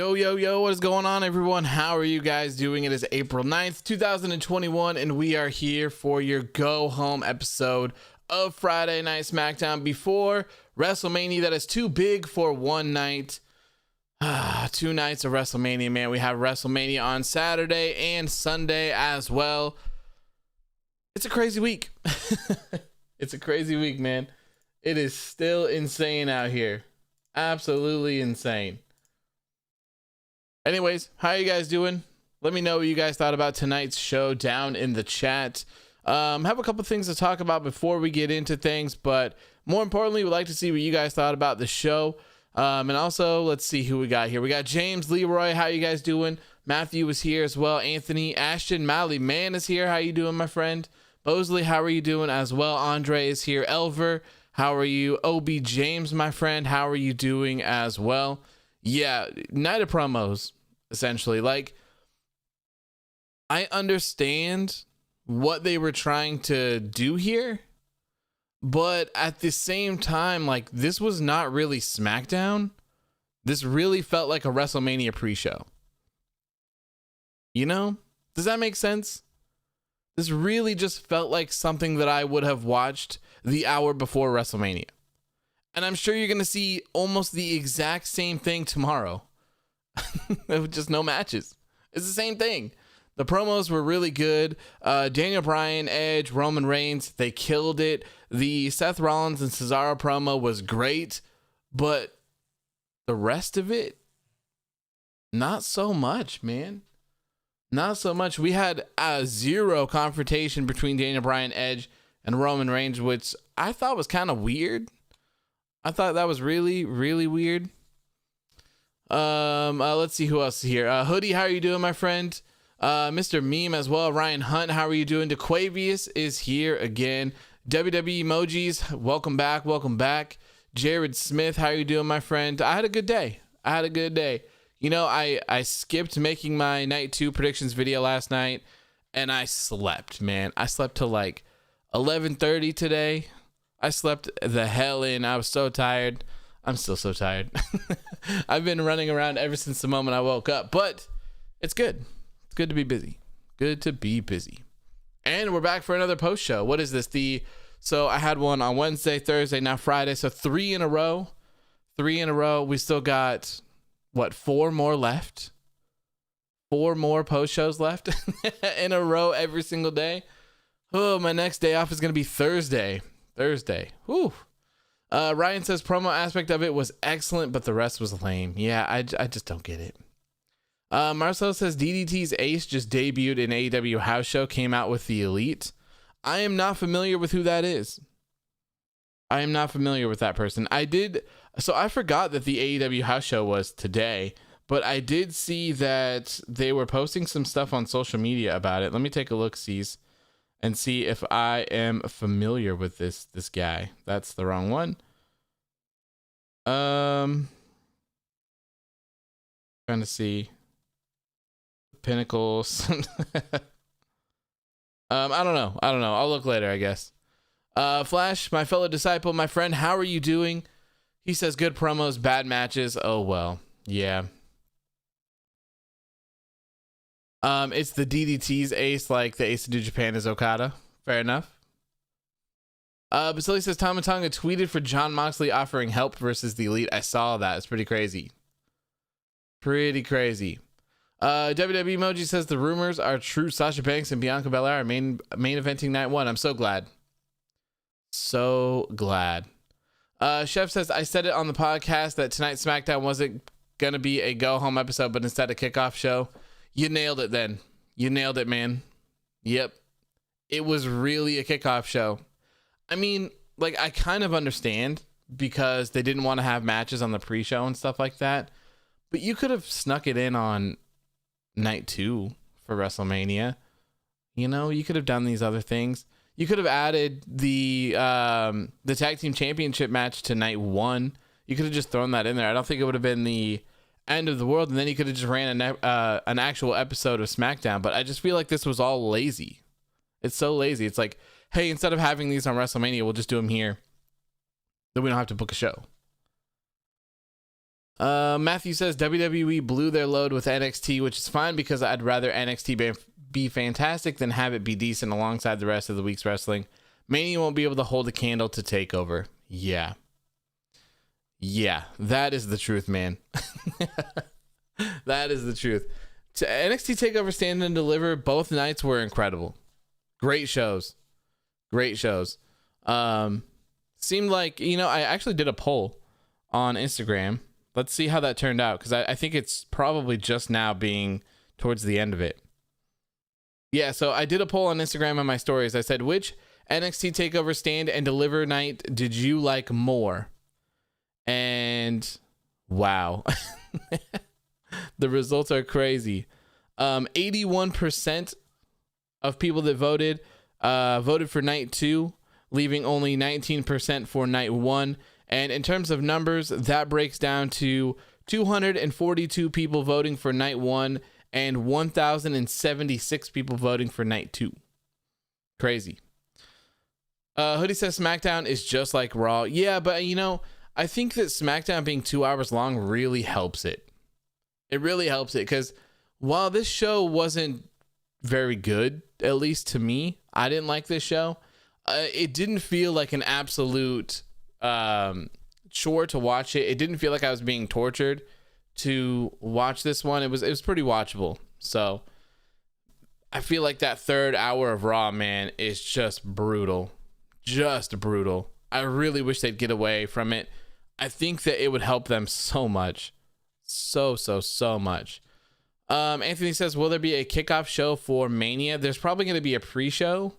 Yo, what is going on, everyone? How are you guys doing? It is April 9th, 2021, and we are here for your go-home episode of Friday Night SmackDown before WrestleMania. That is too big for one night. 2 nights of WrestleMania, man. We have WrestleMania on Saturday and Sunday as well. It's a crazy week. It's a crazy week, man. It is still insane out here. Absolutely insane. Anyways, how are you guys doing? Let me know what you guys thought about tonight's show down in the chat. Have a couple things to talk about before we get into things, but more importantly, we'd like to see what you guys thought about the show. And also, let's see who we got here. We got James, Leroy. How you guys doing? Matthew is here as well. Anthony, Ashton, Mally Man is here. How you doing, my friend? Bosley, how are you doing as well? Andre is here. Elver, how are you? OB James, my friend, how are you doing as well? Yeah, night of promos, essentially. Like, I understand what they were trying to do here, but at the same time, like, this was not really SmackDown. This really felt like a WrestleMania pre-show. You know? Does that make sense? This really just felt like something that I would have watched the hour before WrestleMania. And I'm sure you're going to see almost the exact same thing tomorrow. With just no matches. It's the same thing. The promos were really good. Daniel Bryan, Edge, Roman Reigns, they killed it. The Seth Rollins and Cesaro promo was great. But the rest of it, not so much, man. Not so much. We had a zero confrontation between Daniel Bryan, Edge, and Roman Reigns, which I thought was kind of weird. I thought that was really, really weird. Let's see who else is here. Hoodie, how are you doing, my friend? Mr. Meme as well. Ryan Hunt, how are you doing? DeQuavius is here again. WWE emojis, welcome back, welcome back. Jared Smith, how are you doing, my friend? I had a good day. You know, I skipped making my night 2 predictions video last night, and I slept, man. I slept till like 11:30 today. I slept the hell in. I was so tired. I'm still so tired. I've been running around ever since the moment I woke up, but it's good. It's good to be busy. Good to be busy. And we're back for another post show. What is this? So I had one on Wednesday, Thursday, now Friday. So 3 in a row. 3 in a row. We still got, what, 4 more left? 4 more post shows left in a row every single day. Oh, my next day off is going to be Thursday. Whew. Ryan says promo aspect of it was excellent, but the rest was lame. Yeah, I just don't get it. Marcel says DDT's Ace just debuted in AEW House Show, came out with the Elite. I am not familiar with who that is. I am not familiar with that person. So I forgot that the AEW House Show was today, but I did see that they were posting some stuff on social media about it. Let me take a look, and see if I am familiar with this guy. That's the wrong one. Trying to see Pinnacles. I don't know. I'll look later, I guess. Flash, my fellow disciple, my friend, how are you doing? He says good promos, bad matches. Oh well, yeah. It's the DDT's Ace, like the Ace of New Japan is Okada. Fair enough. Basili says Tama Tonga tweeted for Jon Moxley offering help versus the Elite. I saw that. It's pretty crazy. Pretty crazy. WWE Emoji says the rumors are true. Sasha Banks and Bianca Belair are main eventing night 1. I'm so glad. So glad. Chef says I said it on the podcast that tonight's SmackDown wasn't gonna be a go home episode, but instead a kickoff show. You nailed it then. You nailed it, man. Yep. It was really a kickoff show. I mean, like, I kind of understand because they didn't want to have matches on the pre-show and stuff like that. But you could have snuck it in on night 2 for WrestleMania. You know, you could have done these other things. You could have added the tag team championship match to night 1. You could have just thrown that in there. I don't think it would have been the end of the world, and then you could have just ran an actual episode of SmackDown. But I just feel like this was all lazy. It's so lazy. It's like, hey, instead of having these on WrestleMania, we'll just do them here. Then we don't have to book a show. Matthew says WWE blew their load with NXT, which is fine because I'd rather NXT be fantastic than have it be decent alongside the rest of the week's wrestling. Mania won't be able to hold a candle to TakeOver. Yeah, that is the truth, man. That is the truth. NXT TakeOver Stand and Deliver, both nights were incredible. Great shows. Seemed like, I actually did a poll on Instagram. Let's see how that turned out, because I think it's probably just now being towards the end of it. Yeah, so I did a poll on Instagram on my stories. I said, which NXT TakeOver Stand and Deliver night did you like more? And wow. The results are crazy. 81% of people that voted for night 2, leaving only 19% for night 1. And in terms of numbers, that breaks down to 242 people voting for night 1 and 1,076 people voting for night 2. Crazy. Hoodie says SmackDown is just like Raw. Yeah, but I think that SmackDown being 2 hours long really helps it. It really helps it, because while this show wasn't very good, at least to me, I didn't like this show. It didn't feel like an absolute chore to watch it. It didn't feel like I was being tortured to watch this one. It was pretty watchable. So I feel like that third hour of Raw, man, is just brutal. I really wish they'd get away from it. I think that it would help them so much. So much. Anthony says, will there be a kickoff show for Mania? There's probably going to be a pre-show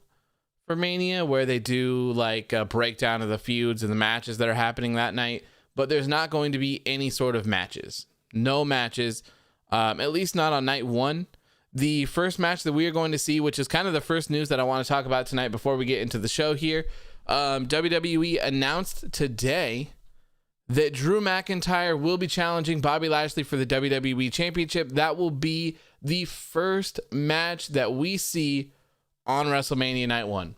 for Mania where they do like a breakdown of the feuds and the matches that are happening that night, but there's not going to be any sort of matches. No matches, at least not on night 1. The first match that we are going to see, which is kind of the first news that I want to talk about tonight before we get into the show here, WWE announced today that Drew McIntyre will be challenging Bobby Lashley for the WWE Championship. That will be the first match that we see on WrestleMania Night 1.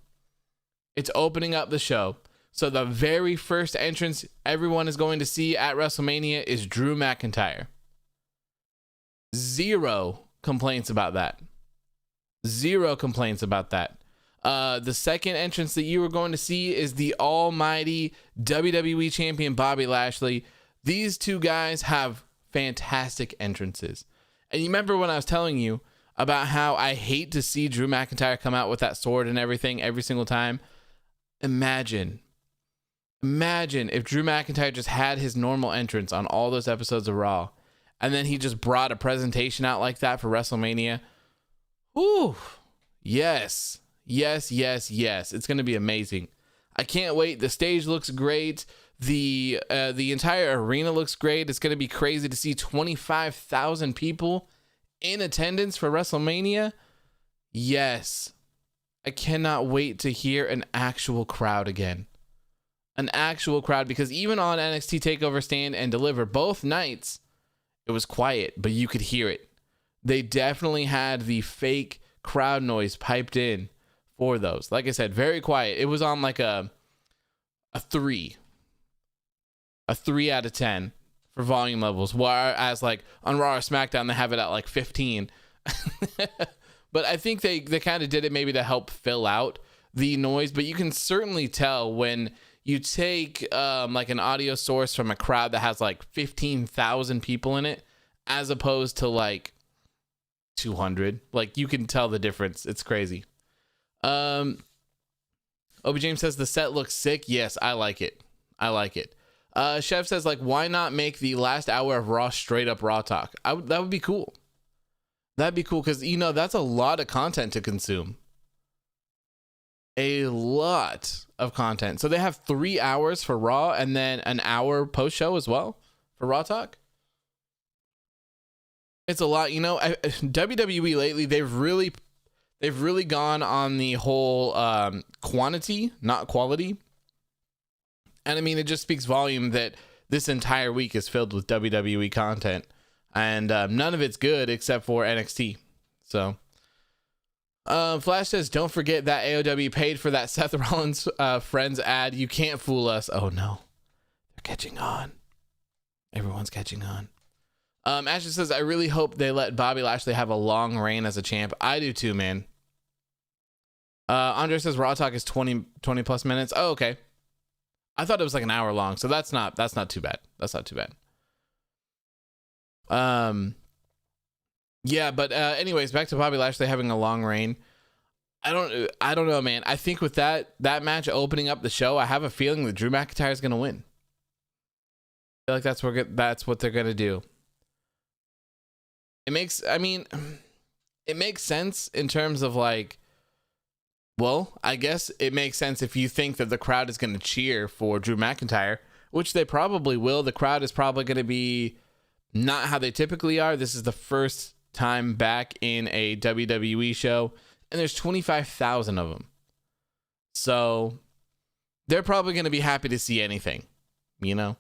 It's opening up the show. So the very first entrance everyone is going to see at WrestleMania is Drew McIntyre. Zero complaints about that. The second entrance that you are going to see is the almighty WWE champion Bobby Lashley. These two guys have fantastic entrances. And you remember when I was telling you about how I hate to see Drew McIntyre come out with that sword and everything every single time? Imagine if Drew McIntyre just had his normal entrance on all those episodes of Raw, and then he just brought a presentation out like that for WrestleMania. Ooh, yes. It's going to be amazing. I can't wait. The stage looks great. The entire arena looks great. It's going to be crazy to see 25,000 people in attendance for WrestleMania. Yes. I cannot wait to hear an actual crowd again. An actual crowd, because even on NXT TakeOver Stand and Deliver, both nights, it was quiet, but you could hear it. They definitely had the fake crowd noise piped in for those. Like I said, very quiet. It was on like a 3 out of 10 for volume levels, whereas like on Raw or SmackDown they have it at like 15. But I think they kind of did it maybe to help fill out the noise, but you can certainly tell when you take like an audio source from a crowd that has like 15,000 people in it as opposed to like 200. Like you can tell the difference. It's crazy. Obi James says the set looks sick. Yes, I like it. Chef says, like, why not make the last hour of Raw straight up Raw talk? That would be cool. That'd be cool, because that's a lot of content to consume. A lot of content. So they have 3 hours for Raw and then an hour post show as well for Raw talk. It's a lot. WWE lately, they've really gone on the whole quantity, not quality. And I mean, it just speaks volume that this entire week is filled with WWE content. And none of it's good except for NXT. So, Flash says, don't forget that AOW paid for that Seth Rollins Friends ad. You can't fool us. Oh, no. They're catching on. Everyone's catching on. Ashley says, I really hope they let Bobby Lashley have a long reign as a champ. I do too, man. Andre says Raw Talk is 20 plus minutes. Oh, okay. I thought it was like an hour long, so that's not too bad. That's not too bad. Yeah, but anyways, back to Bobby Lashley having a long reign. I don't know, man. I think with that match opening up the show, I have a feeling that Drew McIntyre is gonna win. I feel like that's what they're gonna do. It makes sense in terms of like, well, I guess it makes sense if you think that the crowd is going to cheer for Drew McIntyre, which they probably will. The crowd is probably going to be not how they typically are. This is the first time back in a WWE show, and there's 25,000 of them. So they're probably going to be happy to see anything, you know?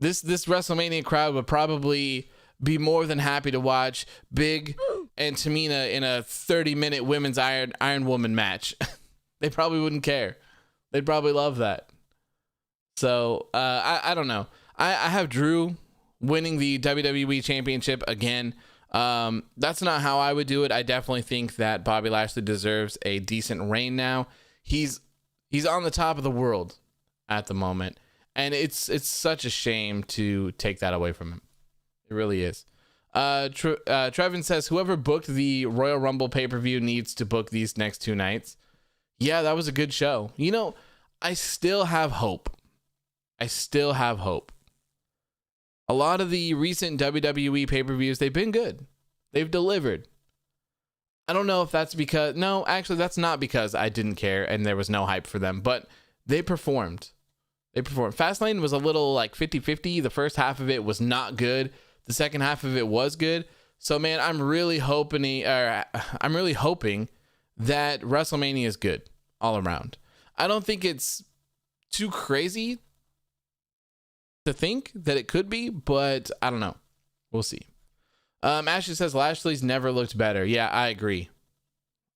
This WrestleMania crowd would probably be more than happy to watch Big and Tamina in a 30-minute women's Iron Woman match. They probably wouldn't care. They'd probably love that. So I don't know. I have Drew winning the WWE Championship again. That's not how I would do it. I definitely think that Bobby Lashley deserves a decent reign now. He's on the top of the world at the moment, and it's such a shame to take that away from him. It really is. Trevin says, whoever booked the Royal Rumble pay-per-view needs to book these next 2 nights. Yeah, that was a good show. You know, I still have hope. A lot of the recent WWE pay-per-views, they've been good. They've delivered. I don't know if that's because... No, actually, that's not because I didn't care and there was no hype for them, but they performed. Fastlane was a little like 50-50. The first half of it was not good. The second half of it was good. So, man, I'm really hoping that WrestleMania is good all around. I don't think it's too crazy to think that it could be, but I don't know. We'll see. Ashley says Lashley's never looked better. Yeah, I agree,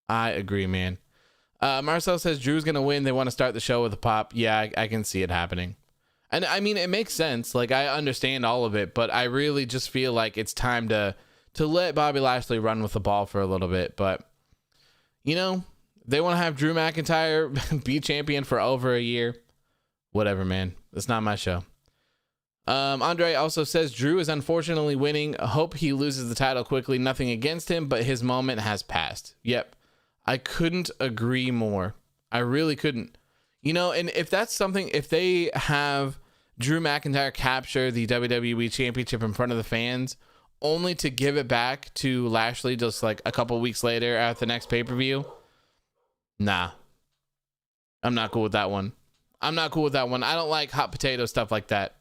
man. Marcel says Drew's going to win. They want to start the show with a pop. Yeah, I can see it happening. And I mean, it makes sense. Like, I understand all of it, but I really just feel like it's time to let Bobby Lashley run with the ball for a little bit. But, you know, they want to have Drew McIntyre be champion for over a year. Whatever, man. It's not my show. Andre also says Drew is unfortunately winning. I hope he loses the title quickly. Nothing against him, but his moment has passed. Yep. I couldn't agree more. I really couldn't. You know, and if that's something, if they have Drew McIntyre capture the WWE Championship in front of the fans, only to give it back to Lashley just like a couple weeks later at the next pay-per-view, nah. I'm not cool with that one. I don't like hot potato stuff like that.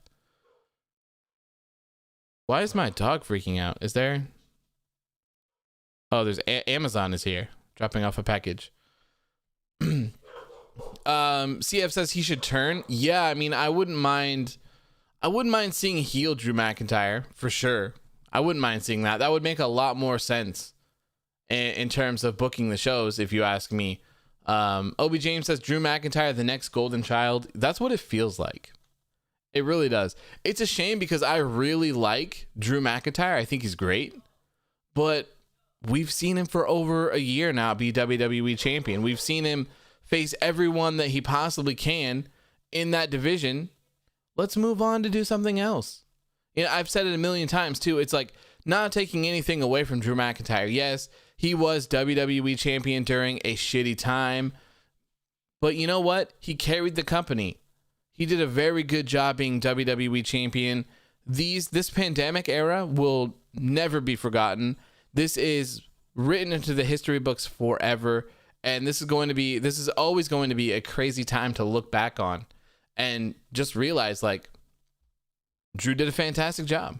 Why is my dog freaking out? Is there... Oh, there's Amazon is here, dropping off a package. CF says he should turn. Yeah, I mean, I wouldn't mind seeing heel Drew McIntyre for sure. I wouldn't mind seeing that. That would make a lot more sense in terms of booking the shows, if you ask me. Obi James says Drew McIntyre, the next golden child. That's what it feels like. It really does. It's a shame because I really like Drew McIntyre. I think he's great, but we've seen him for over a year now be WWE champion. We've seen him face everyone that he possibly can in that division. Let's move on to do something else. You know, I've said it a million times too. It's like not taking anything away from Drew McIntyre. Yes, he was WWE champion during a shitty time, but you know what? He carried the company. He did a very good job being WWE champion. This pandemic era will never be forgotten. This is written into the history books forever. And this is always going to be a crazy time to look back on and just realize, like, Drew did a fantastic job.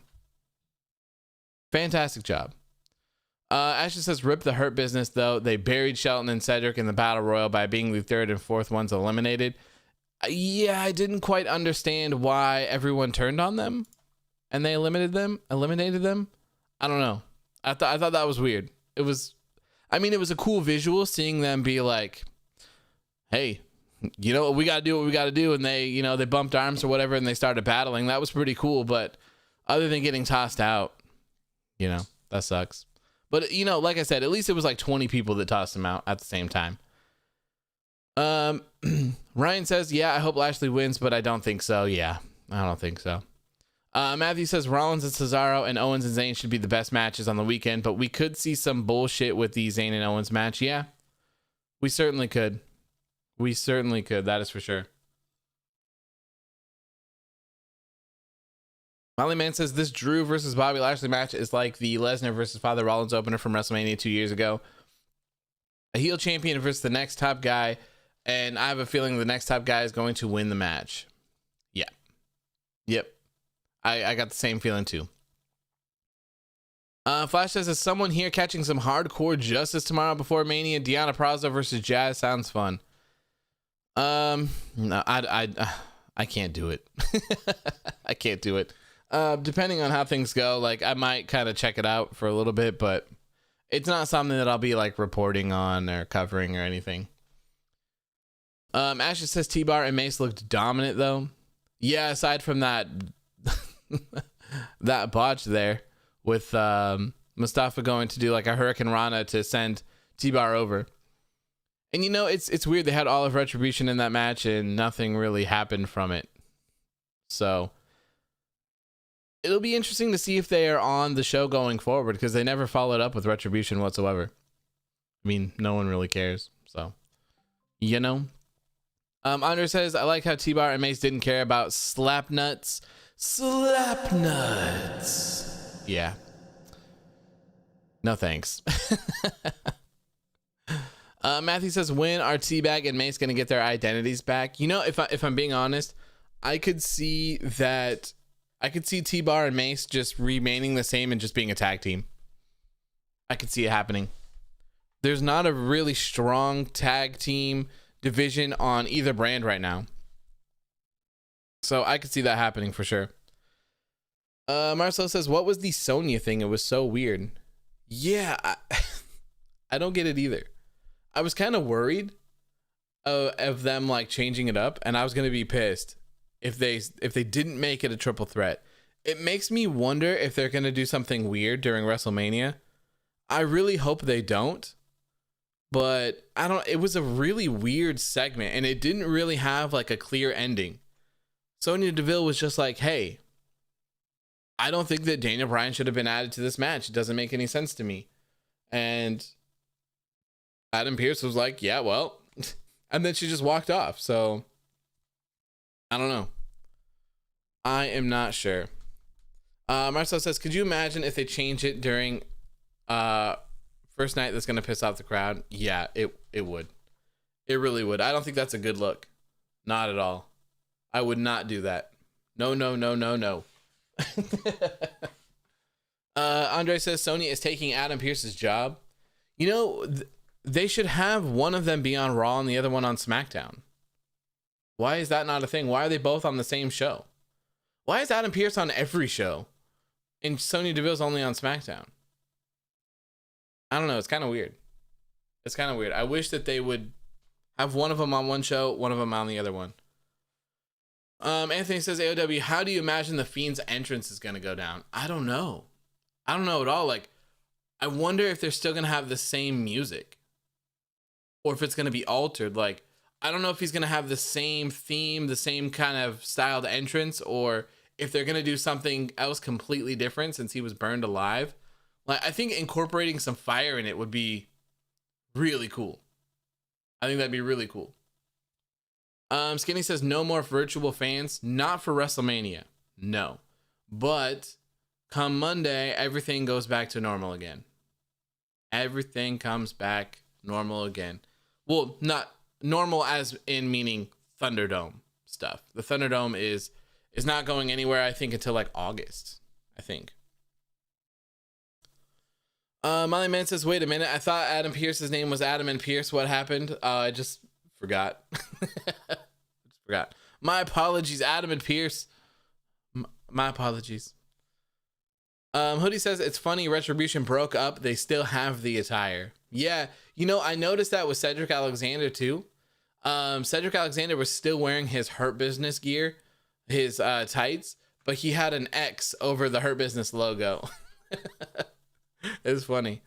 Ashley says, rip the Hurt Business, though. They buried Shelton and Cedric in the Battle Royal by being the third and fourth ones eliminated. Yeah, I didn't quite understand why everyone turned on them and they eliminated them. I don't know. I thought that was weird. It was a cool visual seeing them be like, hey, you know, we got to do what we got to do. And they, you know, they bumped arms or whatever and they started battling. That was pretty cool. But other than getting tossed out. You know, that sucks. But, you know, like I said, at least it was like 20 people that tossed him out at the same time. Ryan says, yeah, I hope Lashley wins, but I don't think so. Yeah, I don't think so. Matthew says Rollins and Cesaro and Owens and Zayn should be the best matches on the weekend, but we could see some bullshit with the Zayn and Owens match. Yeah, we certainly could. We certainly could. That is for sure. Molly Man says this Drew versus Bobby Lashley match is like the Lesnar versus Father Rollins opener from WrestleMania 2 years ago. A heel champion versus the next top guy, and I have a feeling the next top guy is going to win the match. Yeah. Yep. I got the same feeling too. Flash says, is someone here catching some hardcore justice tomorrow before Mania? Deonna Purrazzo versus Jazz sounds fun. No, I can't do it. I can't do it. Depending on how things go, like I might kind of check it out for a little bit, but it's not something that I'll be like reporting on or covering or anything. Ashley says T-Bar and Mace looked dominant though. Yeah, aside from that that botch there with Mustafa going to do like a Hurricane Rana to send T-Bar over. And you know, it's weird, they had all of Retribution in that match and nothing really happened from it. So it'll be interesting to see if they are on the show going forward, because they never followed up with Retribution whatsoever. I mean, no one really cares. So, you know. Andre says, I like how T-Bar and Mace didn't care about slap nuts. Slap nuts. Yeah. No thanks. Matthew says, when are T-Bag and Mace going to get their identities back? You know, if I'm being honest, I could see T-Bar and Mace just remaining the same and just being a tag team. I could see it happening. There's not a really strong tag team division on either brand right now. So I could see that happening for sure. Marcel says, what was the Sonya thing? It was so weird. Yeah, I don't get it either. I was kind of worried of them like changing it up, and I was going to be pissed if they didn't make it a triple threat. It makes me wonder if they're going to do something weird during WrestleMania. I really hope they don't. But it was a really weird segment, and it didn't really have like a clear ending. Sonya Deville was just like, hey, I don't think that Daniel Bryan should have been added to this match. It doesn't make any sense to me. And Adam Pearce was like, yeah, well, and then she just walked off. So I don't know. I am not sure. Marcel says, could you imagine if they change it during first night? That's going to piss off the crowd. Yeah, it would. It really would. I don't think that's a good look. Not at all. I would not do that. No. Andre says Sonya is taking Adam Pearce's job. You know, they should have one of them be on Raw and the other one on SmackDown. Why is that not a thing? Why are they both on the same show? Why is Adam Pearce on every show and Sonya Deville's only on SmackDown? I don't know. It's kind of weird. I wish that they would have one of them on one show, one of them on the other one. Anthony says, AOW, how do you imagine the Fiend's entrance is going to go down? I don't know at all. Like, I wonder if they're still going to have the same music or if it's going to be altered. Like, I don't know if he's going to have the same theme, the same kind of styled entrance, or if they're going to do something else completely different since he was burned alive. Like, I think incorporating some fire in it would be really cool. I think that'd be really cool. Skinny says no more virtual fans, not for WrestleMania. No. But come Monday, everything goes back to normal again. Everything comes back normal again. Well, not normal as in meaning Thunderdome stuff. The Thunderdome is not going anywhere, I think, until like August, I think. Molly Man says, wait a minute. I thought Adam Pearce's name was Adam and Pierce. What happened? I just forgot. Forgot. My apologies, Adam and Pierce. My apologies. Hoodie says, it's funny Retribution broke up. They still have the attire. Yeah. You know, I noticed that with Cedric Alexander too. Cedric Alexander was still wearing his Hurt Business gear, his tights, but he had an X over the Hurt Business logo. It's funny.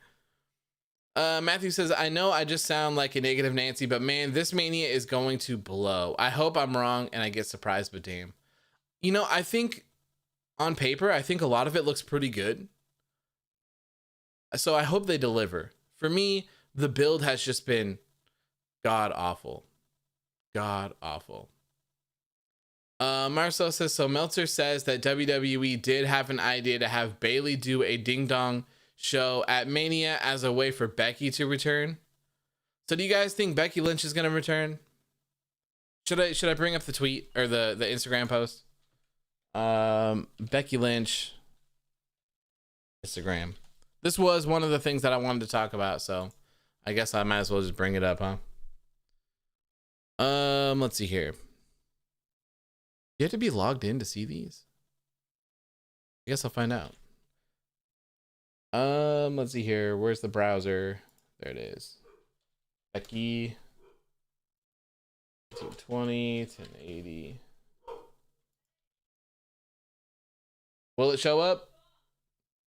Matthew says, I know I just sound like a negative Nancy, but man, this Mania is going to blow. I hope I'm wrong and I get surprised, but damn. You know, I think on paper, I think a lot of it looks pretty good. So I hope they deliver. For me, the build has just been god awful. God awful. Marcel says, so Meltzer says that WWE did have an idea to have Bayley do a ding dong show at Mania as a way for Becky to return. So do you guys think Becky Lynch is going to return? Should I bring up the tweet or the Instagram post? Becky Lynch Instagram. This was one of the things that I wanted to talk about, so I guess I might as well just bring it up, huh? Let's see here. You have to be logged in to see these? I guess I'll find out. Let's see here. Where's the browser? There it is. Becky 1020, 1080. Will it show up?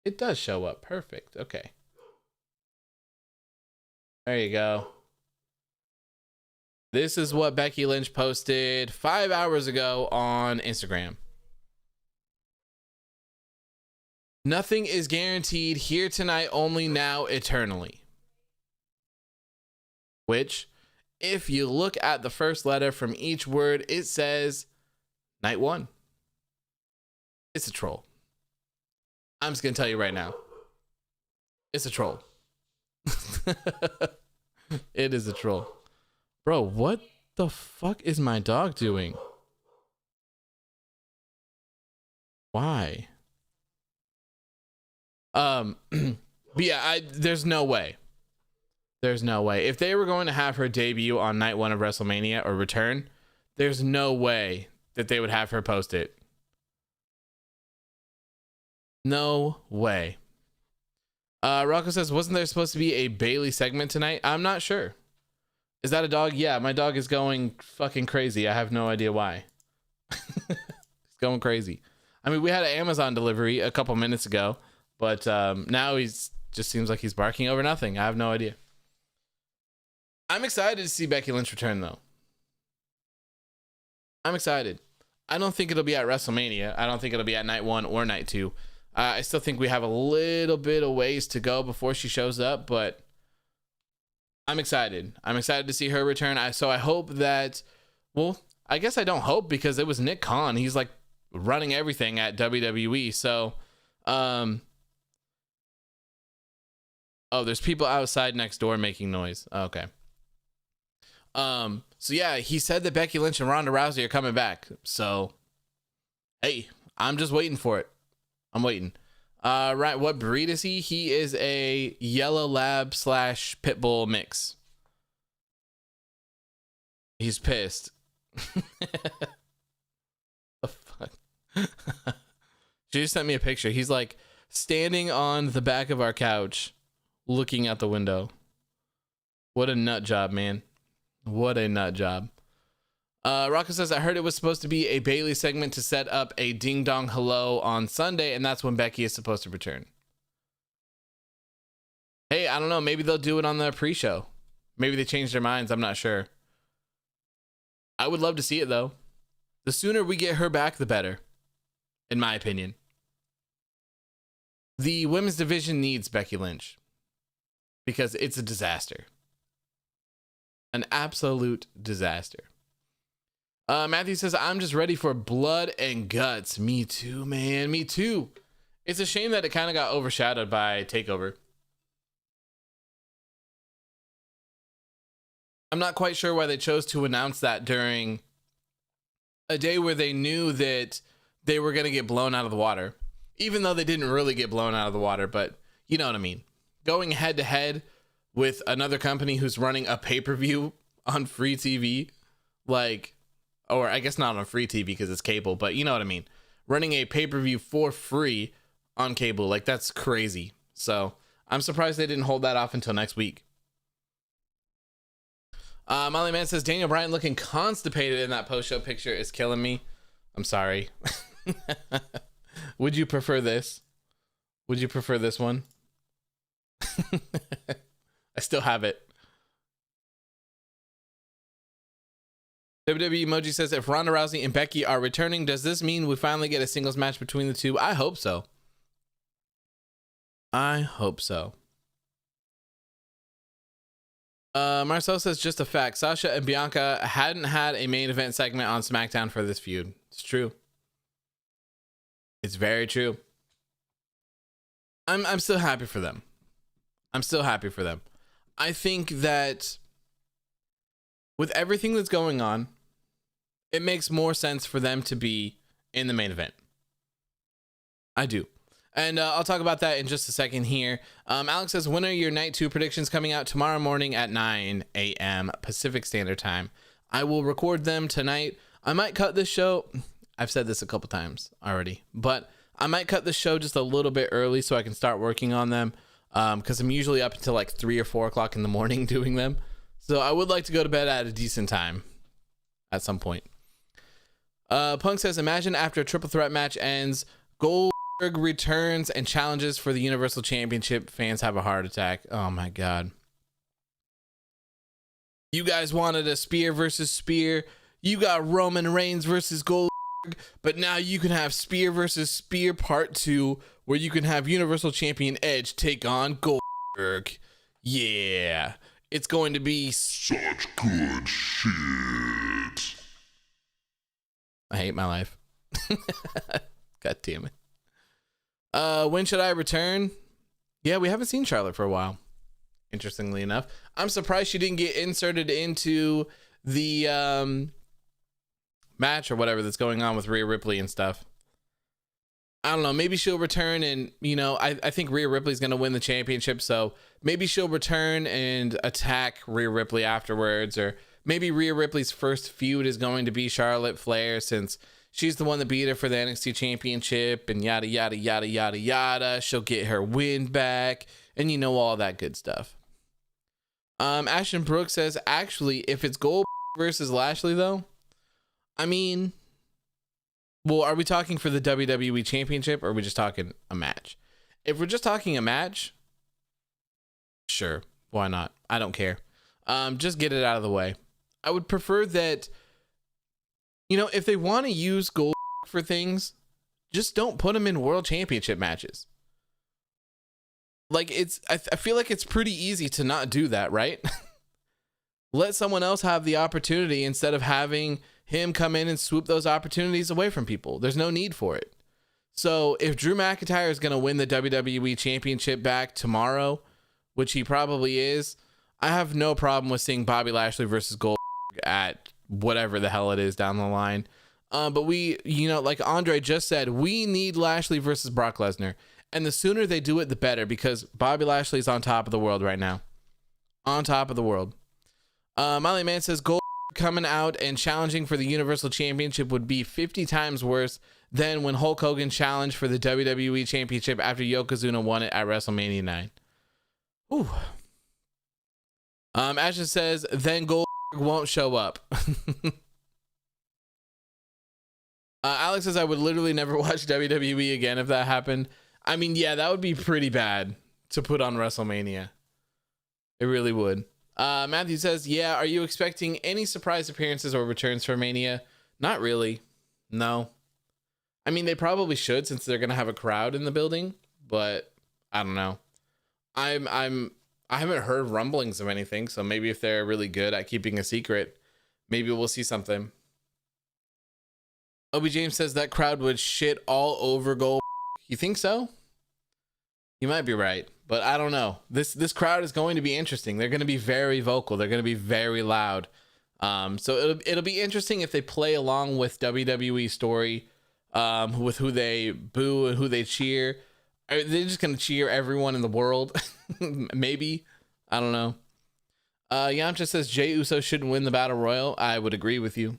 It does show up. Perfect. Okay. There you go. This is what Becky Lynch posted 5 hours ago on Instagram. Nothing is guaranteed, here tonight only, now eternally. Which, if you look at the first letter from each word, it says night one. It's a troll. I'm just going to tell you right now. It's a troll. It is a troll. Bro, what the fuck is my dog doing? Why? But yeah, there's no way. There's no way. If they were going to have her debut on night one of WrestleMania or return, there's no way that they would have her post it. No way. Rocco says, wasn't there supposed to be a Bayley segment tonight? I'm not sure. Is that a dog? Yeah, my dog is going fucking crazy. I have no idea why. He's going crazy. I mean, we had an Amazon delivery a couple minutes ago, but now he's just seems like he's barking over nothing. I have no idea. I'm excited to see Becky Lynch return, though. I'm excited. I don't think it'll be at WrestleMania. I don't think it'll be at night one or night two. I still think we have a little bit of ways to go before she shows up, but I'm excited. I'm excited to see her return. So I hope that, well, I guess I don't hope because it was Nick Khan. He's like running everything at WWE. So, oh, there's people outside next door making noise. Okay. So yeah, he said that Becky Lynch and Ronda Rousey are coming back. So, hey, I'm just waiting for it. I'm waiting. Right. What breed is he? He is a yellow lab / pit bull mix. He's pissed. The fuck? She just sent me a picture. He's like standing on the back of our couch, looking out the window. What a nut job, man. What a nut job. Rocco says, I heard it was supposed to be a Bayley segment to set up a ding dong hello on Sunday, and that's when Becky is supposed to return. Hey, I don't know. Maybe they'll do it on the pre-show. Maybe they changed their minds. I'm not sure. I would love to see it, though. The sooner we get her back, the better, in my opinion. The women's division needs Becky Lynch because it's a disaster. An absolute disaster. Matthew says, I'm just ready for blood and guts. Me too, man. Me too. It's a shame that it kind of got overshadowed by TakeOver. I'm not quite sure why they chose to announce that during a day where they knew that they were going to get blown out of the water. Even though they didn't really get blown out of the water, but you know what I mean. Going head to head with another company who's running a pay-per-view on free TV, like... or I guess not on free TV because it's cable, but you know what I mean. Running a pay-per-view for free on cable, like that's crazy. So I'm surprised they didn't hold that off until next week. Molly Man says, Daniel Bryan looking constipated in that post-show picture is killing me. I'm sorry. Would you prefer this? Would you prefer this one? I still have it. WWE Emoji says, if Ronda Rousey and Becky are returning, does this mean we finally get a singles match between the two? I hope so. I hope so. Marcel says, just a fact. Sasha and Bianca hadn't had a main event segment on SmackDown for this feud. It's true. It's very true. I'm still happy for them. I'm still happy for them. I think that with everything that's going on, it makes more sense for them to be in the main event. I do. And I'll talk about that in just a second here. Alex says, when are your night 2 predictions coming out? Tomorrow morning at 9 a.m. Pacific Standard Time. I will record them tonight. I might cut this show. I've said this a couple times already, but I might cut the show just a little bit early so I can start working on them. Because I'm usually up until like 3 or 4 o'clock in the morning doing them. So I would like to go to bed at a decent time at some point. Punk says, imagine after a triple threat match ends, Goldberg returns and challenges for the Universal Championship. Fans have a heart attack. Oh my God. You guys wanted a spear versus spear. You got Roman Reigns versus Goldberg, but now you can have spear versus spear part 2, where you can have Universal Champion Edge take on Goldberg. Yeah. It's going to be such good shit. I hate my life. God damn it. When should I return? Yeah, we haven't seen Charlotte for a while. Interestingly enough, I'm surprised she didn't get inserted into the match or whatever that's going on with Rhea Ripley and stuff. I don't know. Maybe she'll return and, you know, I think Rhea Ripley's going to win the championship. So maybe she'll return and attack Rhea Ripley afterwards. Or maybe Rhea Ripley's first feud is going to be Charlotte Flair, since she's the one that beat her for the NXT championship and yada, yada, yada, yada, yada. She'll get her win back and, you know, all that good stuff. Ashton Brooks says, actually, if it's Goldberg versus Lashley, though, I mean, well, are we talking for the WWE Championship, or are we just talking a match? If we're just talking a match, sure, why not? I don't care. Just get it out of the way. I would prefer that, you know, if they want to use Gold for things, just don't put them in World Championship matches. Like, I feel like it's pretty easy to not do that, right? Let someone else have the opportunity instead of having him come in and swoop those opportunities away from people. There's no need for it. So if Drew McIntyre is going to win the WWE Championship back tomorrow, which he probably is, I have no problem with seeing Bobby Lashley versus Goldberg at whatever the hell it is down the line. But we, you know, like Andre just said, we need Lashley versus Brock Lesnar. And the sooner they do it, the better, because Bobby Lashley's on top of the world right now. On top of the world. Molly Man says, Goldberg coming out and challenging for the Universal Championship would be 50 times worse than when Hulk Hogan challenged for the WWE Championship after Yokozuna won it at WrestleMania 9. Ooh. Ashton says, then Goldberg won't show up. Alex says, I would literally never watch WWE again if that happened. I mean, yeah, that would be pretty bad to put on WrestleMania. It really would. Matthew says, yeah, are you expecting any surprise appearances or returns for Mania? Not really. No. I mean, they probably should, since they're going to have a crowd in the building, but I don't know. I haven't heard rumblings of anything, so maybe if they're really good at keeping a secret, maybe we'll see something. Obi James says that crowd would shit all over Gold. You think so? You might be right, but I don't know. This crowd is going to be interesting. They're going to be very vocal. They're going to be very loud. So it'll be interesting if they play along with WWE story, with who they boo and who they cheer. Are they just going to cheer everyone in the world? Maybe. I don't know. Yamcha says Jey Uso shouldn't win the Battle Royal. I would agree with you.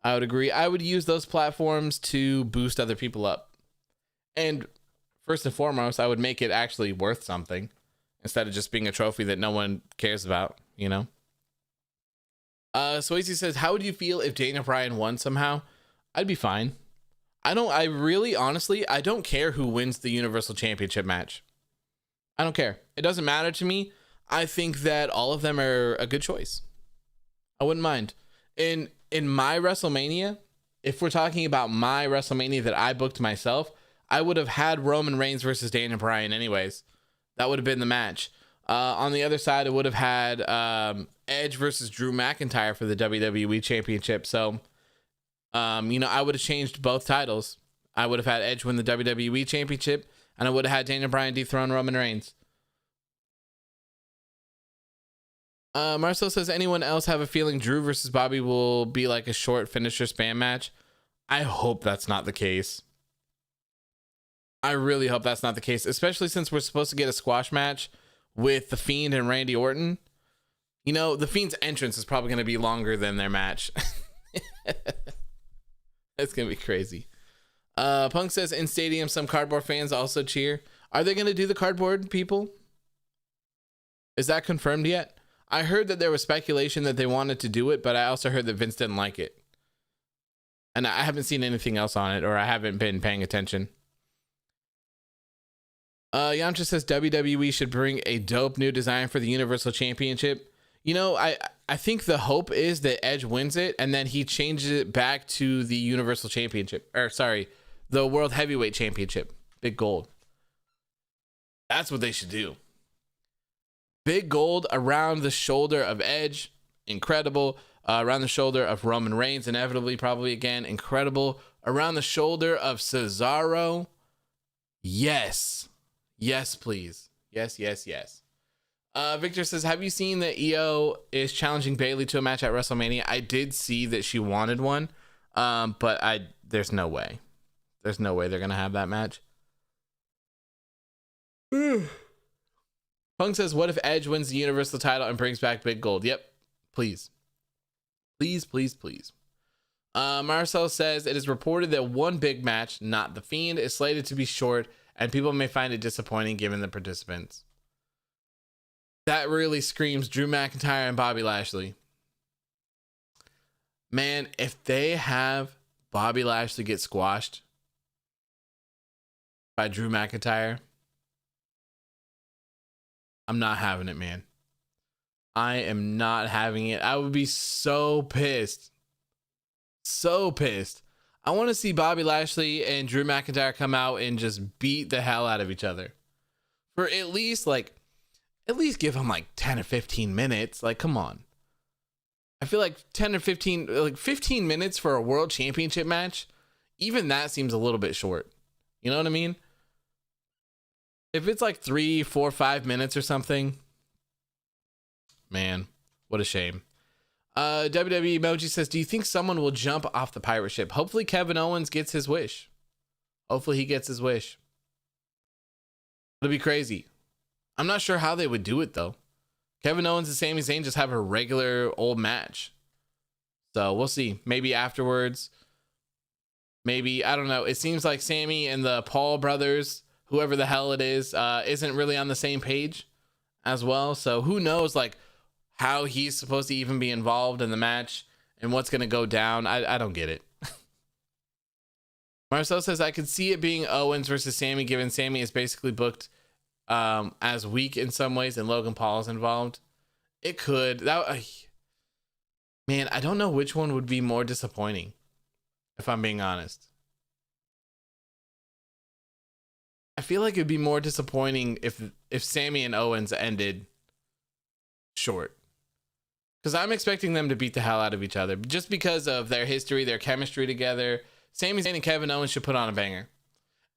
I would agree. I would use those platforms to boost other people up. And first and foremost, I would make it actually worth something instead of just being a trophy that no one cares about, you know? Swayze says, how would you feel if Daniel Bryan won somehow? I'd be fine. I really, honestly, I don't care who wins the Universal Championship match. I don't care. It doesn't matter to me. I think that all of them are a good choice. I wouldn't mind. In my WrestleMania, if we're talking about my WrestleMania that I booked myself, I would have had Roman Reigns versus Daniel Bryan anyways. That would have been the match. On the other side, it would have had Edge versus Drew McIntyre for the WWE Championship. So, I would have changed both titles. I would have had Edge win the WWE Championship, and I would have had Daniel Bryan dethrone Roman Reigns. Marcel says, anyone else have a feeling Drew versus Bobby will be like a short finisher spam match? I hope that's not the case. I really hope that's not the case, especially since we're supposed to get a squash match with The Fiend and Randy Orton. The Fiend's entrance is probably going to be longer than their match. It's going to be crazy. Punk says, in stadium, some cardboard fans also cheer. Are they going to do the cardboard people? Is that confirmed yet? I heard that there was speculation that they wanted to do it, but I also heard that Vince didn't like it. And I haven't seen anything else on it, or I haven't been paying attention. Yamcha says WWE should bring a dope new design for the Universal Championship. I think the hope is that Edge wins it and then he changes it back to the Universal Championship. The World Heavyweight Championship. Big gold. That's what they should do. Big gold around the shoulder of Edge. Incredible. Around the shoulder of Roman Reigns. Inevitably, probably again. Incredible. Around the shoulder of Cesaro. Yes. Yes, please. Yes. Victor says, have you seen that EO is challenging Bayley to a match at WrestleMania? I did see that she wanted one, but there's no way. There's no way they're going to have that match. Punk says, what if Edge wins the Universal title and brings back Big Gold? Yep. Please. Please. Marcel says, it is reported that one big match, not The Fiend, is slated to be short, and people may find it disappointing given the participants. That really screams Drew McIntyre and Bobby Lashley. Man, if they have Bobby Lashley get squashed by Drew McIntyre, I'm not having it, man. I am not having it. I would be so pissed. So pissed. I want to see Bobby Lashley and Drew McIntyre come out and just beat the hell out of each other. For at least give them 10 or 15 minutes. Come on. I feel like 10 or 15 minutes for a world championship match. Even that seems a little bit short. You know what I mean? If it's 3, 4, 5 minutes or something, man, what a shame. WWE Emoji says, do you think someone will jump off the pirate ship? Hopefully Kevin Owens gets his wish. Hopefully he gets his wish. It'll be crazy. I'm not sure how they would do it though. Kevin Owens and Sami Zayn just have a regular old match. So we'll see. Maybe afterwards. Maybe, I don't know. It seems like Sami and the Paul brothers, whoever the hell it is, isn't really on the same page as well. So who knows how he's supposed to even be involved in the match and what's going to go down. I don't get it. Marcel says, I could see it being Owens versus Sami, given Sami is basically booked as weak in some ways and Logan Paul is involved. It could. Man, I don't know which one would be more disappointing, if I'm being honest. I feel like it'd be more disappointing if Sami and Owens ended short. Because I'm expecting them to beat the hell out of each other. Just because of their history, their chemistry together. Sami Zayn and Kevin Owens should put on a banger.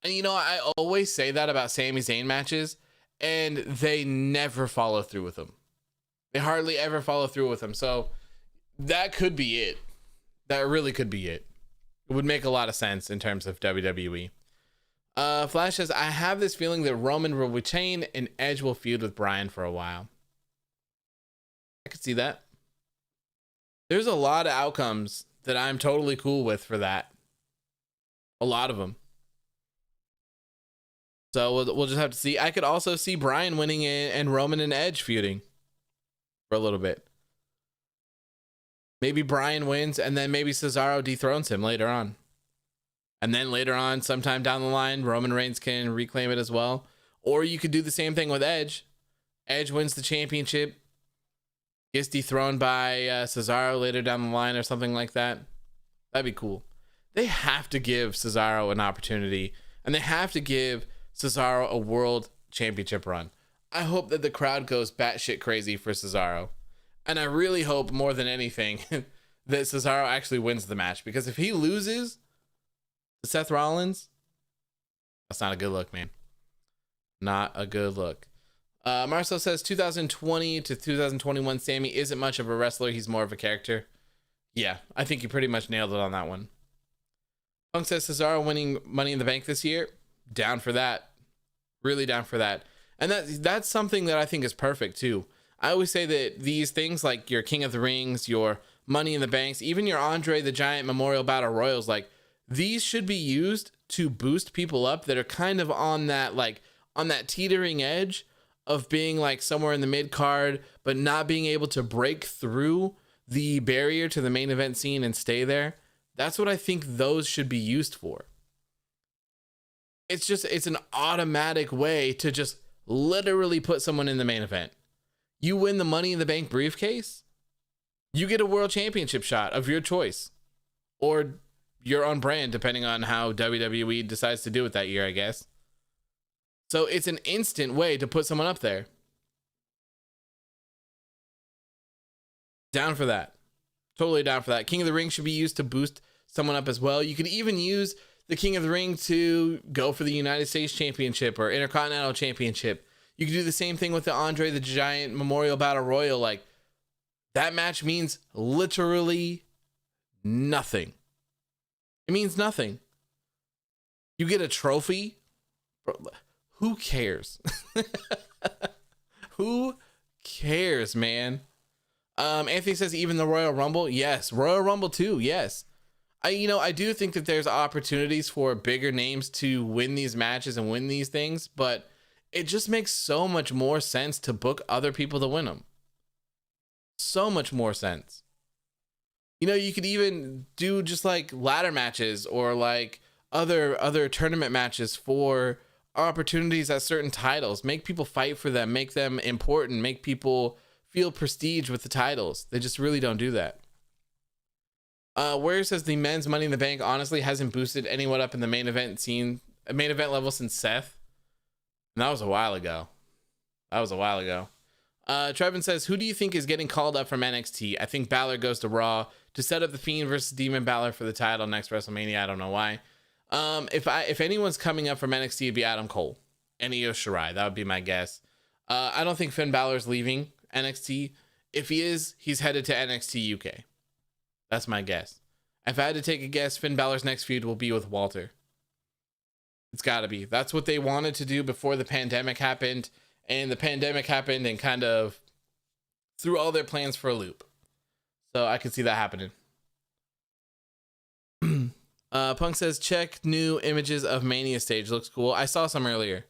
And I always say that about Sami Zayn matches, and they never follow through with them. They hardly ever follow through with them. So that could be it. That really could be it. It would make a lot of sense in terms of WWE. Flash says, I have this feeling that Roman will retain and Edge will feud with Bryan for a while. I could see that. There's a lot of outcomes that I'm totally cool with for that. A lot of them. So we'll just have to see. I could also see Bryan winning and Roman and Edge feuding for a little bit. Maybe Bryan wins and then maybe Cesaro dethrones him later on. And then later on, sometime down the line, Roman Reigns can reclaim it as well. Or you could do the same thing with Edge. Edge wins the championship, gets dethroned by Cesaro later down the line or something like that. That'd be cool. They have to give Cesaro an opportunity, and they have to give Cesaro a world championship run. I hope that the crowd goes batshit crazy for Cesaro. And I really hope more than anything that Cesaro actually wins the match, because if he loses to Seth Rollins, that's not a good look, man. Not a good look. Marcel says 2020 to 2021 Sammy isn't much of a wrestler. He's more of a character. Yeah, I think you pretty much nailed it on that one. Punk says Cesaro winning Money in the Bank this year. Down for that. Really down for that. And that's something that I think is perfect too. I always say that these things like your King of the Rings, your Money in the Banks, even your Andre the Giant Memorial Battle Royals, like these should be used to boost people up that are kind of on that teetering edge of being like somewhere in the mid card, but not being able to break through the barrier to the main event scene and stay there. That's what I think those should be used for. It's an automatic way to just literally put someone in the main event. You win the Money in the Bank briefcase, you get a world championship shot of your choice, or you're on brand depending on how WWE decides to do it that year, I guess. So it's an instant way to put someone up there. Down for that. Totally down for that. King of the Ring should be used to boost someone up as well. You could even use the King of the Ring to go for the United States Championship or Intercontinental Championship. You could do the same thing with the Andre the Giant Memorial Battle Royal. Like, that match means literally nothing. It means nothing. You get a trophy. Who cares? Who cares, man? Anthony says even the Royal Rumble. Yes. Royal Rumble too. Yes. I do think that there's opportunities for bigger names to win these matches and win these things, but it just makes so much more sense to book other people to win them. So much more sense. You could even do just like ladder matches or like other tournament matches for opportunities at certain titles. Make people fight for them, make them important, make people feel prestige with the titles. They just really don't do that. Warrior says the men's Money in the Bank honestly hasn't boosted anyone up in the main event level since Seth. And that was a while ago. Trevin says, who do you think is getting called up from NXT? I think Balor goes to Raw to set up the Fiend versus Demon Balor for the title next WrestleMania. I don't know why. If anyone's coming up from NXT, it'd be Adam Cole and Io Shirai. That would be my guess. I don't think Finn Balor's leaving NXT. If he is, he's headed to NXT UK. That's my guess. If I had to take a guess, Finn Balor's next feud will be with Walter. It's got to be. That's what they wanted to do before the pandemic happened. And the pandemic happened and kind of threw all their plans for a loop. So I could see that happening. Punk says, check new images of Mania stage. Looks cool. I saw some earlier.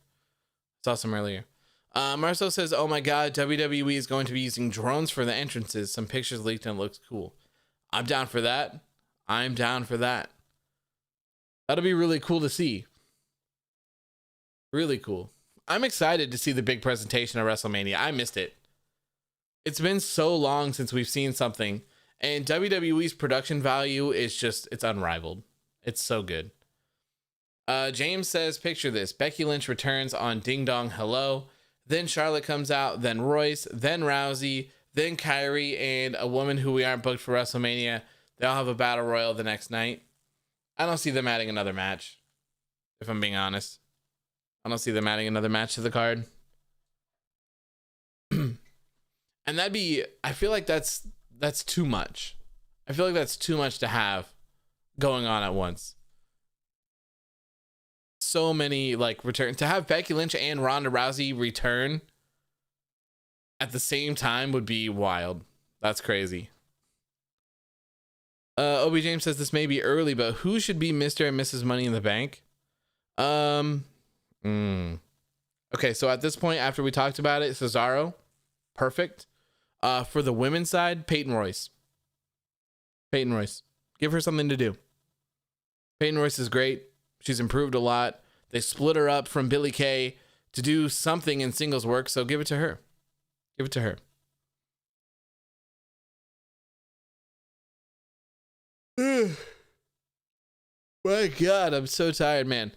Marcel says, oh my God, WWE is going to be using drones for the entrances. Some pictures leaked and it looks cool. I'm down for that. That'll be really cool to see. Really cool. I'm excited to see the big presentation of WrestleMania. I missed it. It's been so long since we've seen something, and WWE's production value is it's unrivaled. It's so good. James says, picture this. Becky Lynch returns on Ding Dong Hello. Then Charlotte comes out, then Royce, then Rousey, then Kyrie, and a woman who we aren't booked for WrestleMania. They all have a battle royal the next night. I don't see them adding another match, if I'm being honest. I don't see them adding another match to the card. And I feel like that's too much. I feel like that's too much to have going on at once. So many return to have Becky Lynch and Ronda Rousey return at the same time would be wild. That's crazy. Obi James says this may be early, but who should be Mr. and Mrs. Money in the Bank? Okay, so at this point, after we talked about it, Cesaro, perfect. For the women's side, Peyton Royce. Give her something to do. Peyton Royce is great. She's improved a lot. They split her up from Billie Kay to do something in singles work, so give it to her. Give it to her. My God, I'm so tired, man.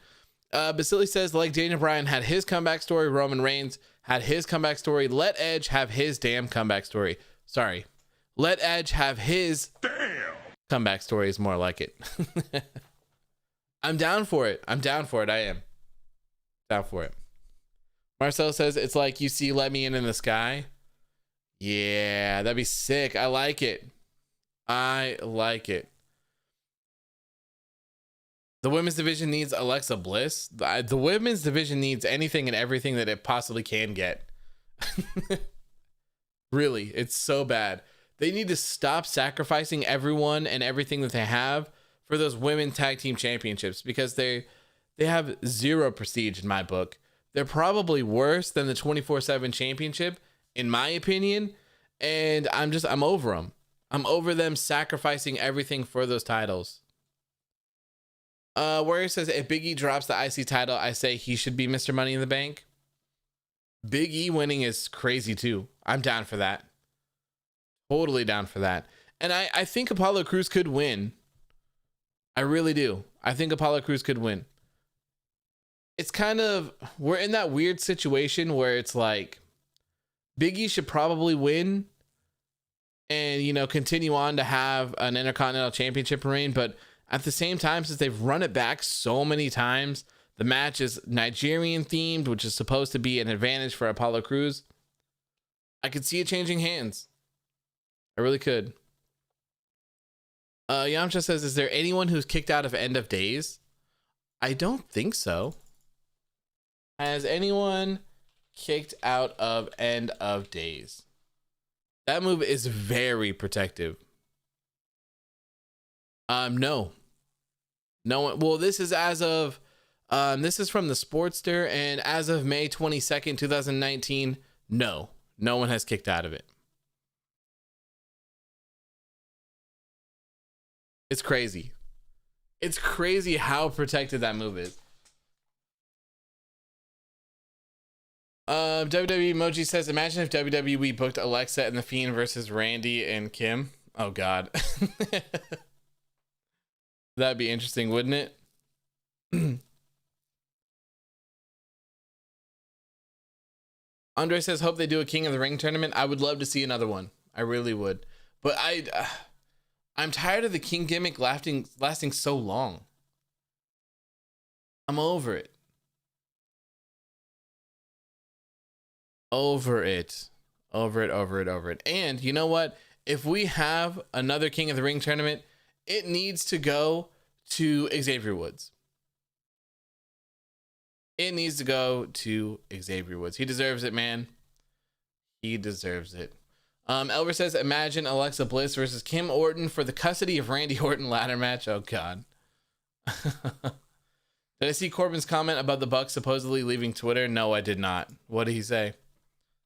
Basili says, like Daniel Bryan had his comeback story, Roman Reigns had his comeback story. Let Edge have his damn comeback story. Sorry. Let Edge have his comeback story is more like it. I'm down for it. I'm down for it. I am. Down for it. Marcel says, it's like you see Let Me In the Sky. Yeah, that'd be sick. I like it. I like it. The women's division needs Alexa Bliss. The women's division needs anything and everything that it possibly can get. Really, it's so bad. They need to stop sacrificing everyone and everything that they have for those women tag team championships, because they have zero prestige in my book. They're probably worse than the 24/7 championship, in my opinion. And I'm over them. I'm over them sacrificing everything for those titles. Warrior says, if Big E drops the IC title, I say he should be Mr. Money in the Bank. Big E winning is crazy too. I'm down for that. Totally down for that. And I think Apollo Crews could win. I really do. I think Apollo Crews could win. It's kind of, we're in that weird situation where it's like Big E should probably win and, you know, continue on to have an Intercontinental Championship reign. But at the same time, since they've run it back so many times, the match is Nigerian themed, which is supposed to be an advantage for Apollo Crews. I could see it changing hands. I really could. Yamcha says, is there anyone who's kicked out of End of Days? I don't think so. Has anyone kicked out of End of Days? That move is very protective. No one. Well, this is as of this is from the Sportster, and as of May 22nd, 2019, no one has kicked out of it. It's crazy. It's crazy how protected that move is. WWE Emoji says, imagine if WWE booked Alexa and The Fiend versus Randy and Kim. Oh God. That'd be interesting, wouldn't it? Andre says, hope they do a King of the Ring tournament. I would love to see another one. I really would. But I'm tired of the King gimmick lasting so long. I'm over it. Over it. And you know what? If we have another King of the Ring tournament, it needs to go to Xavier Woods. It needs to go to Xavier Woods. He deserves it, man. He deserves it. Elver says, imagine Alexa Bliss versus Kim Orton for the custody of Randy Orton ladder match. Oh, God. Did I see Corbin's comment about the Bucks supposedly leaving Twitter? No, I did not. What did he say?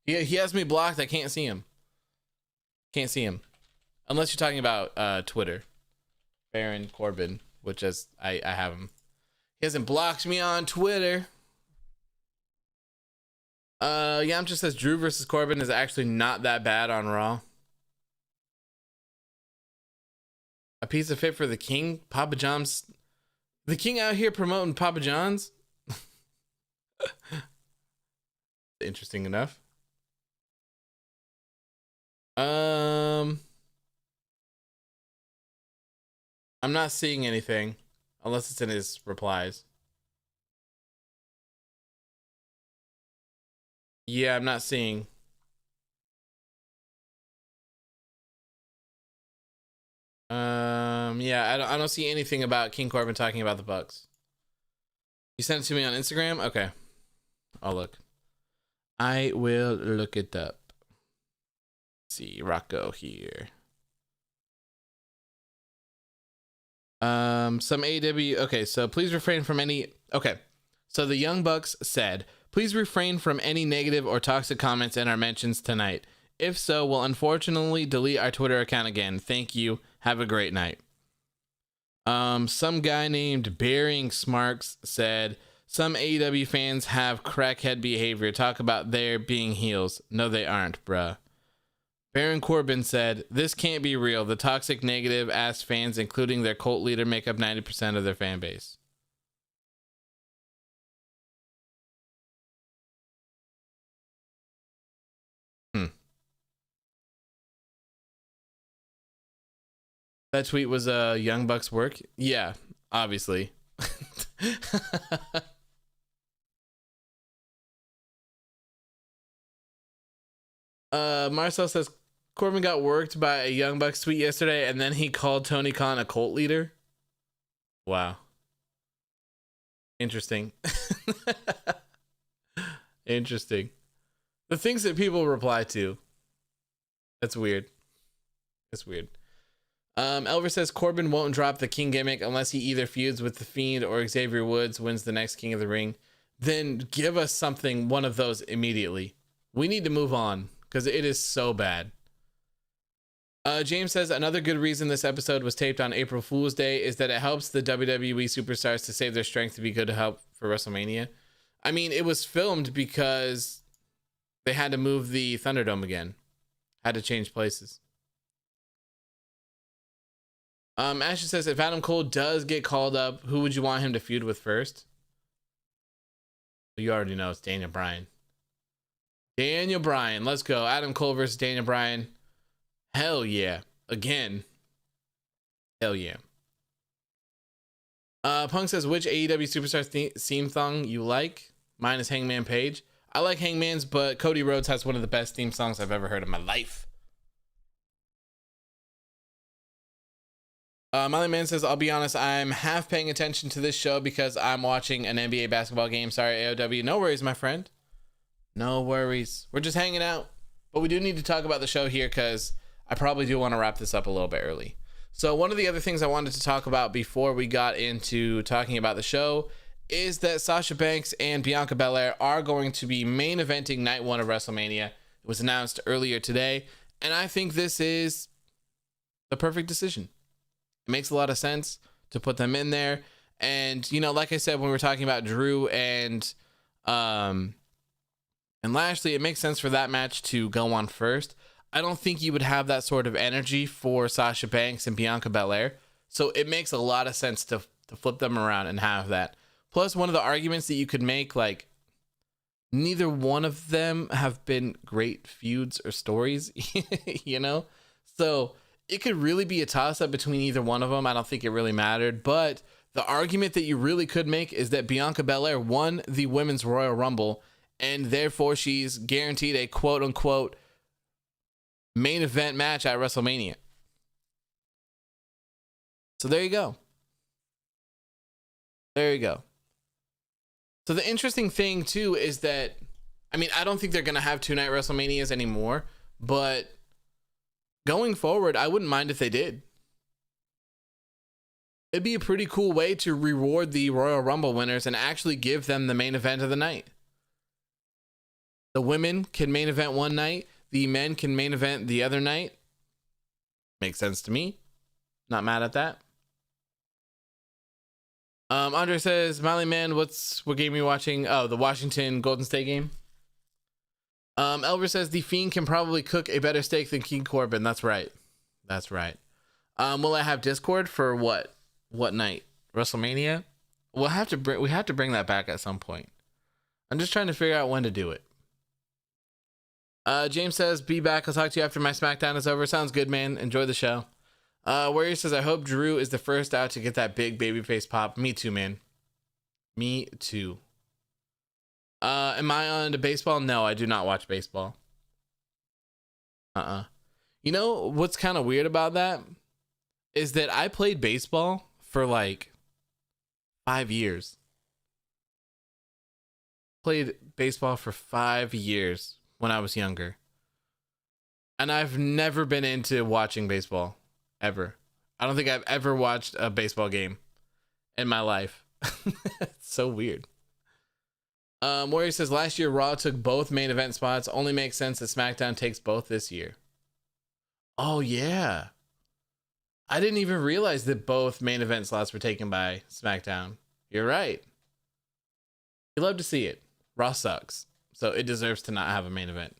He has me blocked. I can't see him. Can't see him. Unless you're talking about Twitter. Baron Corbin, which is, I have him. He hasn't blocked me on Twitter. Yamcha says Drew versus Corbin is actually not that bad on Raw. A piece of fit for the King. Papa John's. The King out here promoting Papa John's. Interesting enough. I'm not seeing anything unless it's in his replies. Yeah, I'm not seeing. Yeah, I don't see anything about King Corbin talking about the Bucks. You sent it to me on Instagram? Okay. I'll look. I will look it up. Let's see, Rocco here. Some AEW. Okay, so please refrain from any. Okay, so the Young Bucks said, please refrain from any negative or toxic comments in our mentions tonight. If so, we'll unfortunately delete our Twitter account again. Thank you. Have a great night. Some guy named Bearing Smarks said some AEW fans have crackhead behavior. Talk about their being heels. No, they aren't, bruh. Baron Corbin said, this can't be real. The toxic, negative ass fans, including their cult leader, make up 90% of their fan base. That tweet was Young Buck's work? Yeah, obviously. Marcel says Corbin got worked by a Young Bucks tweet yesterday, and then he called Tony Khan a cult leader. Wow. Interesting. Interesting. The things that people reply to. That's weird. That's weird. Elver says Corbin won't drop the King gimmick unless he either feuds with The Fiend or Xavier Woods wins the next King of the Ring. Then give us something, one of those immediately. We need to move on because it is so bad. James says another good reason this episode was taped on April Fool's Day is that it helps the WWE superstars to save their strength to be good to help for WrestleMania. I mean, it was filmed because they had to move the Thunderdome again. Had to change places. Ashley says, if Adam Cole does get called up, who would you want him to feud with first? You already know it's Daniel Bryan. Daniel Bryan, let's go. Adam Cole versus Daniel Bryan. Hell yeah. Again. Hell yeah. Punk says, which AEW superstar theme song you like? Mine is Hangman Page. I like Hangman's, but Cody Rhodes has one of the best theme songs I've ever heard in my life. Molly Man says, I'll be honest, I'm half paying attention to this show because I'm watching an NBA basketball game. Sorry, AOW. No worries, my friend. No worries. We're just hanging out. But we do need to talk about the show here because I probably do want to wrap this up a little bit early. So one of the other things I wanted to talk about before we got into talking about the show is that Sasha Banks and Bianca Belair are going to be main eventing night one of WrestleMania. It was announced earlier today. And I think this is the perfect decision. It makes a lot of sense to put them in there. And, you know, like I said, when we were talking about Drew and Lashley, it makes sense for that match to go on first. I don't think you would have that sort of energy for Sasha Banks and Bianca Belair. So it makes a lot of sense to flip them around and have that. Plus, one of the arguments that you could make, like, neither one of them have been great feuds or stories, you know? So it could really be a toss-up between either one of them. I don't think it really mattered. But the argument that you really could make is that Bianca Belair won the Women's Royal Rumble, and therefore she's guaranteed a quote-unquote main event match at WrestleMania. So there you go. There you go. So the interesting thing, too, is that, I mean, I don't think they're going to have two-night WrestleManias anymore, but going forward, I wouldn't mind if they did. It'd be a pretty cool way to reward the Royal Rumble winners and actually give them the main event of the night. The women can main event one night. The men can main event the other night. Makes sense to me. Not mad at that. Andre says, Molly Man, what game are you watching? Oh, the Washington Golden State game. Elver says the Fiend can probably cook a better steak than King Corbin. That's right. That's right. Will I have Discord for what? What night? WrestleMania? We have to bring that back at some point. I'm just trying to figure out when to do it. James says, be back. I'll talk to you after my SmackDown is over. Sounds good, man. Enjoy the show. Warrior says, I hope Drew is the first out to get that big babyface pop. Me too, man. Me too. Am I on to baseball? No, I do not watch baseball. You know what's kind of weird about that is that I played baseball for like 5 years. Played baseball for 5 years when I was younger. And I've never been into watching baseball. Ever. I don't think I've ever watched a baseball game in my life. It's so weird. Warrior says, last year Raw took both main event spots. Only makes sense that SmackDown takes both this year. Oh, yeah. I didn't even realize that both main event slots were taken by SmackDown. You're right. You love to see it. Raw sucks, so it deserves to not have a main event.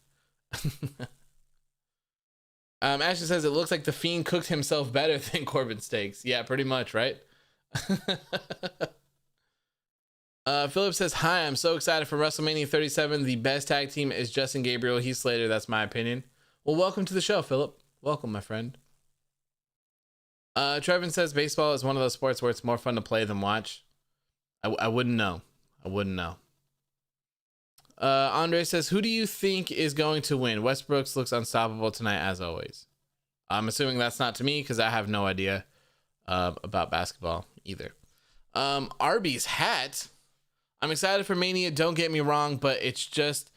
Ashley says it looks like the Fiend cooked himself better than Corbin Steaks. Yeah, pretty much, right? Philip says, hi, I'm so excited for WrestleMania 37. The best tag team is Justin Gabriel, Heath Slater. That's my opinion. Well, welcome to the show, Philip. Welcome, my friend. Trevin says baseball is one of those sports where it's more fun to play than watch. I wouldn't know. I wouldn't know. Andre says, who do you think is going to win? Westbrooks looks unstoppable tonight, as always. I'm assuming that's not to me because I have no idea about basketball either. Arby's hat. I'm excited for Mania, don't get me wrong, but it's just,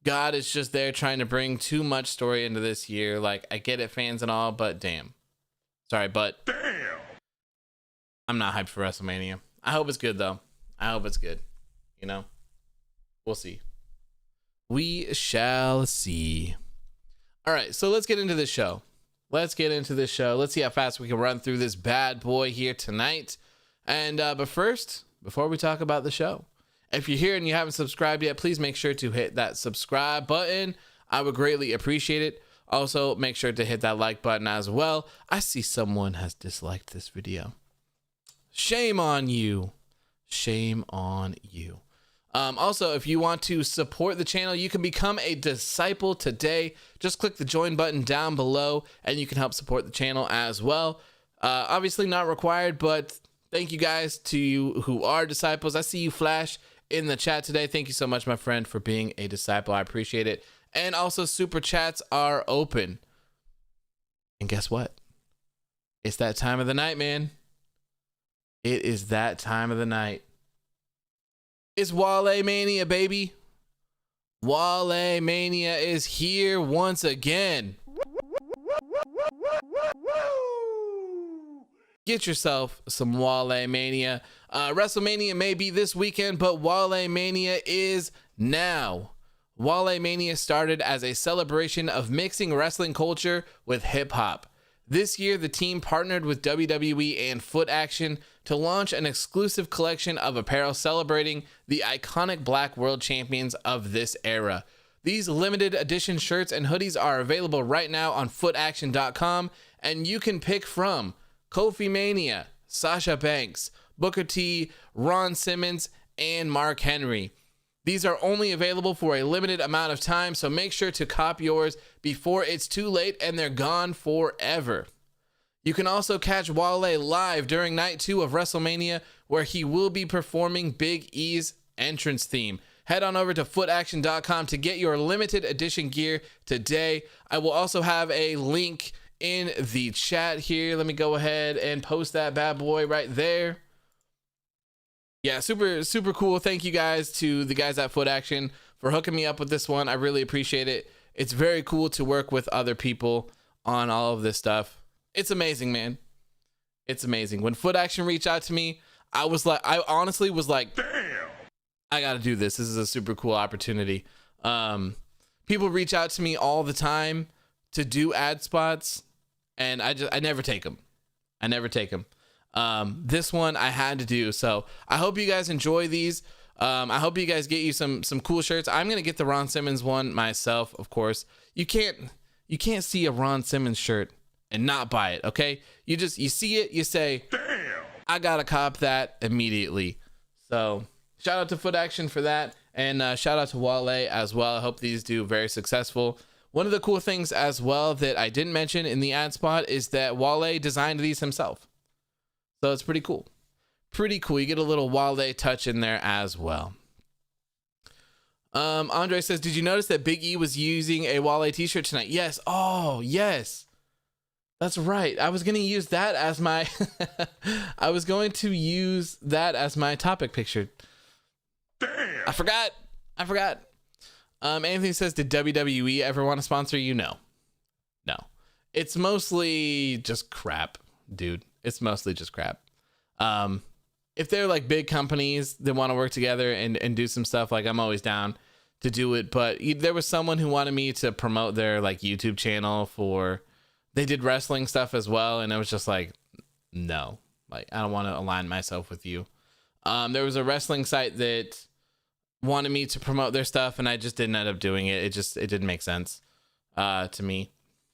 God is just there trying to bring too much story into this year. Like, I get it, fans and all, but damn. Sorry, but damn. I'm not hyped for WrestleMania. I hope it's good, though. I hope it's good. You know? We'll see. We shall see. All right, so let's get into this show. Let's see how fast we can run through this bad boy here tonight. And but first, before we talk about the show, if you're here and you haven't subscribed yet, please make sure to hit that subscribe button. I would greatly appreciate it. Also, make sure to hit that like button as well. I see someone has disliked this video. Shame on you. Shame on you. Also, if you want to support the channel, you can become a disciple today. Just click the join button down below and you can help support the channel as well. Obviously not required, but thank you guys to you who are disciples. I see you flash in the chat today. Thank you so much, my friend, for being a disciple. I appreciate it. And also, super chats are open. And guess what? It's that time of the night, man. It is that time of the night. It's Wale Mania, baby. Wale Mania is here once again. Get yourself some Wale Mania. WrestleMania may be this weekend, but Wale Mania is now. Wale Mania started as a celebration of mixing wrestling culture with hip hop. This year, the team partnered with WWE and Foot Action to launch an exclusive collection of apparel celebrating the iconic Black World Champions of this era. These limited edition shirts and hoodies are available right now on footaction.com, and you can pick from Kofi Mania, Sasha Banks, Booker T, Ron Simmons, and Mark Henry. These are only available for a limited amount of time, so make sure to cop yours before it's too late and they're gone forever. You can also catch Wale live during night 2 of WrestleMania, where he will be performing Big E's entrance theme. Head on over to footaction.com to get your limited edition gear today. I will also have a link in the chat here. Let me go ahead and post that bad boy right there. Yeah, super cool. Thank you guys to the guys at Foot Action for hooking me up with this one. I really appreciate it. It's very cool to work with other people on all of this stuff. It's amazing, man. It's amazing. When Foot Action reached out to me, I honestly was like, damn, I got to do this. This is a super cool opportunity. People reach out to me all the time to do ad spots, and I never take them. This one I had to do. So I hope you guys enjoy these. I hope you guys get you some cool shirts. I'm going to get the Ron Simmons one myself, of course. You can't see a Ron Simmons shirt and not buy it. Okay. You see it, you say, damn, I got to cop that immediately. So shout out to Foot Action for that. And shout out to Wale as well. I hope these do very successful. One of the cool things as well that I didn't mention in the ad spot is that Wale designed these himself. So it's pretty cool. Pretty cool. You get a little Wale touch in there as well. Andre says, did you notice that Big E was using a Wale t-shirt tonight? Yes. Oh, yes. That's right. I was going to use that as my topic picture. Damn. I forgot. Anthony says, did WWE ever want to sponsor you? No. It's mostly just crap, dude. It's mostly just crap. If they're like big companies that want to work together and do some stuff, like I'm always down to do it. But there was someone who wanted me to promote their like YouTube channel for they did wrestling stuff as well, and it was just like, no, like I don't want to align myself with you. There was a wrestling site that wanted me to promote their stuff, and I just didn't end up doing it. It didn't make sense to me.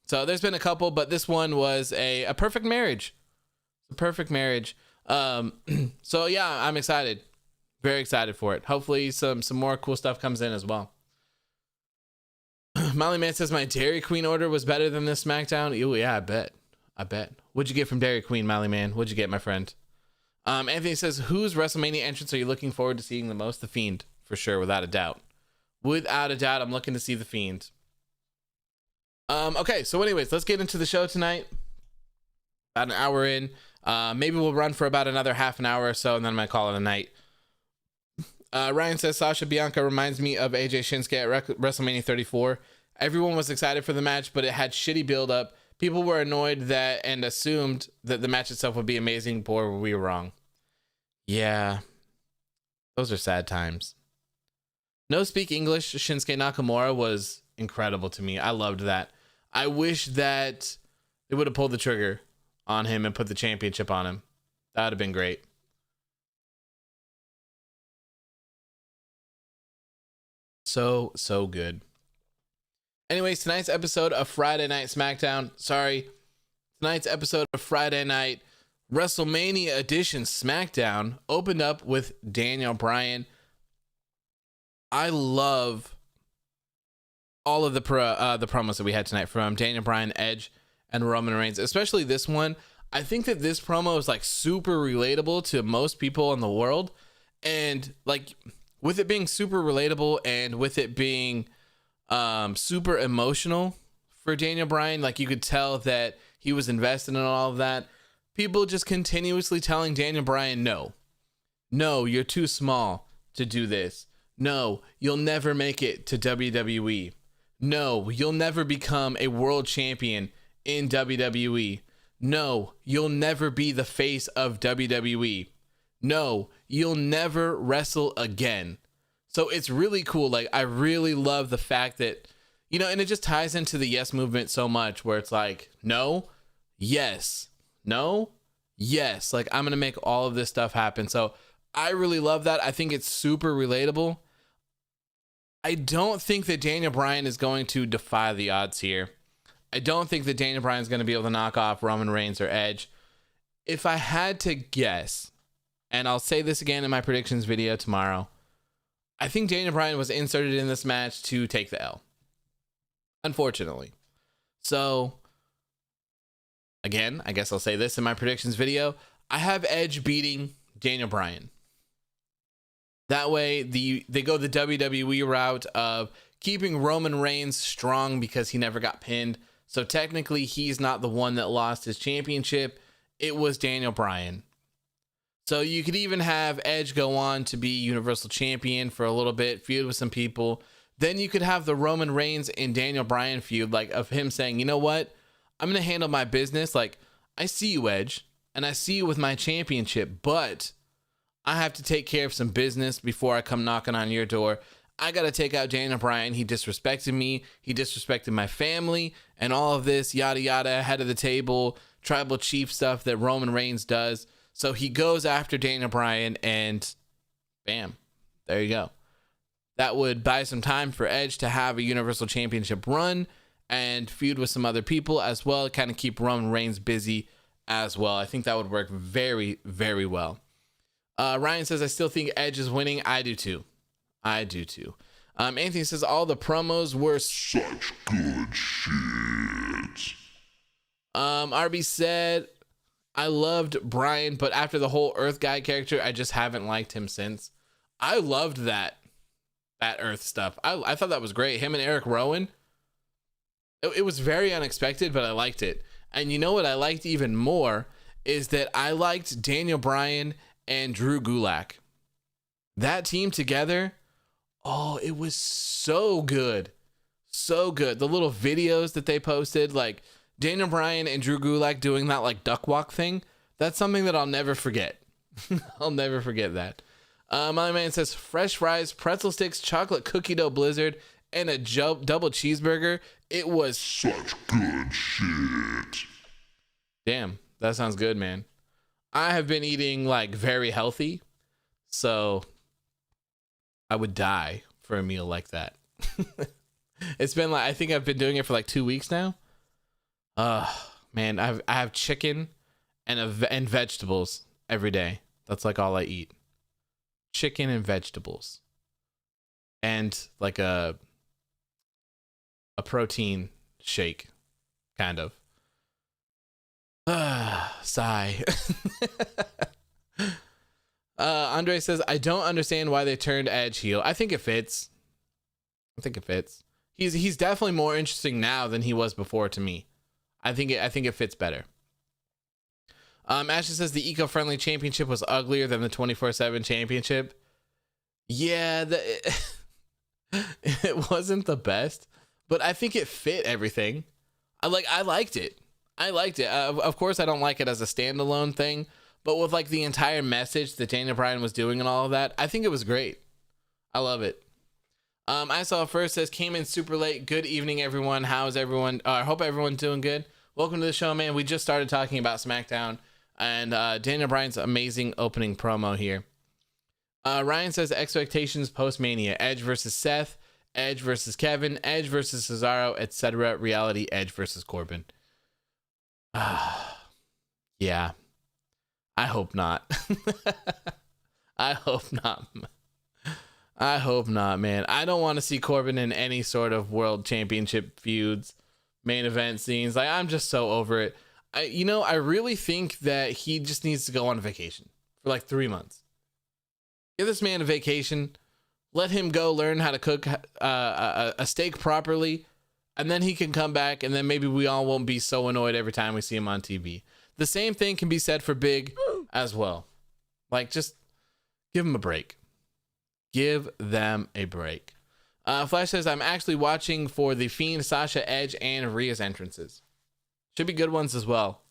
So there's been a couple, but this one was a perfect marriage. A perfect marriage. So yeah, I'm excited. Very excited for it. Hopefully some more cool stuff comes in as well. Molly Man says my Dairy Queen order was better than this SmackDown. Ew, yeah, I bet. What'd you get from Dairy Queen, Molly Man? What'd you get, my friend? Anthony says, whose WrestleMania entrance are you looking forward to seeing the most? The Fiend, for sure, without a doubt. Without a doubt, I'm looking to see The Fiend. Okay, so anyways, let's get into the show tonight. About an hour in. Maybe we'll run for about another half an hour or so, and then I'm going to call it a night. Ryan says, Sasha Bianca reminds me of AJ Shinsuke at WrestleMania 34. Everyone was excited for the match, but it had shitty build-up. People were annoyed that and assumed that the match itself would be amazing. Boy, were we wrong. Yeah. Those are sad times. No speak English Shinsuke Nakamura was incredible to me. I loved that. I wish that they would have pulled the trigger on him and put the championship on him. That would have been great. So good. Anyways, tonight's episode of Friday Night SmackDown. Tonight's episode of Friday Night WrestleMania Edition SmackDown opened up with Daniel Bryan. I love all of the promos that we had tonight from Daniel Bryan, Edge, and Roman Reigns, especially this one. I think that this promo is like super relatable to most people in the world, and like with it being super relatable and with it being super emotional for Daniel Bryan, like you could tell that he was invested in all of that. People just continuously telling Daniel Bryan, no, you're too small to do this. No, you'll never make it to WWE. No, you'll never become a world champion in WWE. No, you'll never be the face of WWE. No, you'll never wrestle again. So it's really cool. Like, I really love the fact that, you know, and it just ties into the yes movement so much, where it's like, no, yes, no, yes. Like, I'm going to make all of this stuff happen. So I really love that. I think it's super relatable. I don't think that Daniel Bryan is going to defy the odds here. I don't think that Daniel Bryan is going to be able to knock off Roman Reigns or Edge. If I had to guess, and I'll say this again in my predictions video tomorrow, I think Daniel Bryan was inserted in this match to take the L, unfortunately. So, again, I guess I'll say this in my predictions video. I have Edge beating Daniel Bryan. That way, they go the WWE route of keeping Roman Reigns strong because he never got pinned. So technically, he's not the one that lost his championship. It was Daniel Bryan. So you could even have Edge go on to be Universal Champion for a little bit, feud with some people. Then you could have the Roman Reigns and Daniel Bryan feud, like of him saying, you know what? I'm going to handle my business. Like, I see you, Edge, and I see you with my championship, but I have to take care of some business before I come knocking on your door. I got to take out Daniel Bryan. He disrespected me. He disrespected my family and all of this yada yada, head of the table, tribal chief stuff that Roman Reigns does. So he goes after Daniel Bryan and bam, there you go. That would buy some time for Edge to have a Universal Championship run and feud with some other people as well. Kind of keep Roman Reigns busy as well. I think that would work very, very well. Ryan says, I still think Edge is winning. I do too. Anthony says, all the promos were such good shit. RB said, I loved Bryan, but after the whole Earth guy character, I just haven't liked him since. I loved that Earth stuff. I thought that was great. Him and Eric Rowan. It was very unexpected, but I liked it. And you know what I liked even more is that I liked Daniel Bryan and Drew Gulak. That team together, oh, it was so good. So good. The little videos that they posted, like Daniel Bryan and Drew Gulak doing that like duck walk thing, that's something that I'll never forget. I'll never forget that. My man says fresh fries, pretzel sticks, chocolate cookie dough blizzard, and a double cheeseburger. It was such good shit. Damn, that sounds good, man. I have been eating like very healthy, so I would die for a meal like that. It's been like, I think I've been doing it for like 2 weeks now. Man, I have chicken and vegetables every day. That's like all I eat. Chicken and vegetables. And like a protein shake, kind of. Sigh. Andre says, I don't understand why they turned Edge heel. I think it fits. He's definitely more interesting now than he was before to me. I think it fits better. Ashley says the eco-friendly championship was uglier than the 24/7 championship. Yeah, it wasn't the best, but I think it fit everything. I liked it. Of course, I don't like it as a standalone thing, but with like the entire message that Daniel Bryan was doing and all of that, I think it was great. I love it. I saw first says, came in super late. Good evening, everyone. How's everyone? I hope everyone's doing good. Welcome to the show, man. We just started talking about SmackDown and Daniel Bryan's amazing opening promo here. Ryan says expectations post-Mania. Edge versus Seth, Edge versus Kevin, Edge versus Cesaro, etc. Reality, Edge versus Corbin. Yeah. I hope not. I hope not, man. I don't want to see Corbin in any sort of world championship feuds, main event scenes. Like, I'm just so over it. I really think that he just needs to go on vacation for like 3 months. Give this man a vacation. Let him go learn how to cook a steak properly, and then he can come back, and then maybe we all won't be so annoyed every time we see him on TV. The same thing can be said for Big as well. Like, just give him a break. Give them a break. Flash says, I'm actually watching for the Fiend, Sasha, Edge, and Rhea's entrances. Should be good ones as well.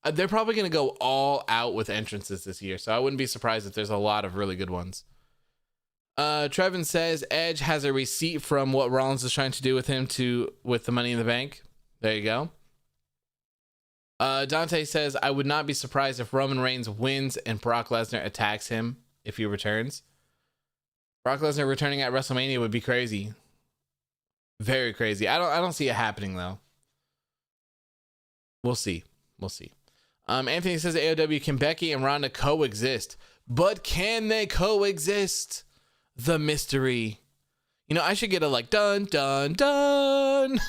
They're probably going to go all out with entrances this year, so I wouldn't be surprised if there's a lot of really good ones. Trevin says, Edge has a receipt from what Rollins is trying to do with him with the Money in the Bank. There you go. Dante says, I would not be surprised if Roman Reigns wins and Brock Lesnar attacks him if he returns. Brock Lesnar returning at WrestleMania would be crazy. Very crazy. I don't see it happening though. We'll see. Anthony says AOW, can Becky and Ronda coexist? But can they coexist? The mystery. I should get a like dun dun dun.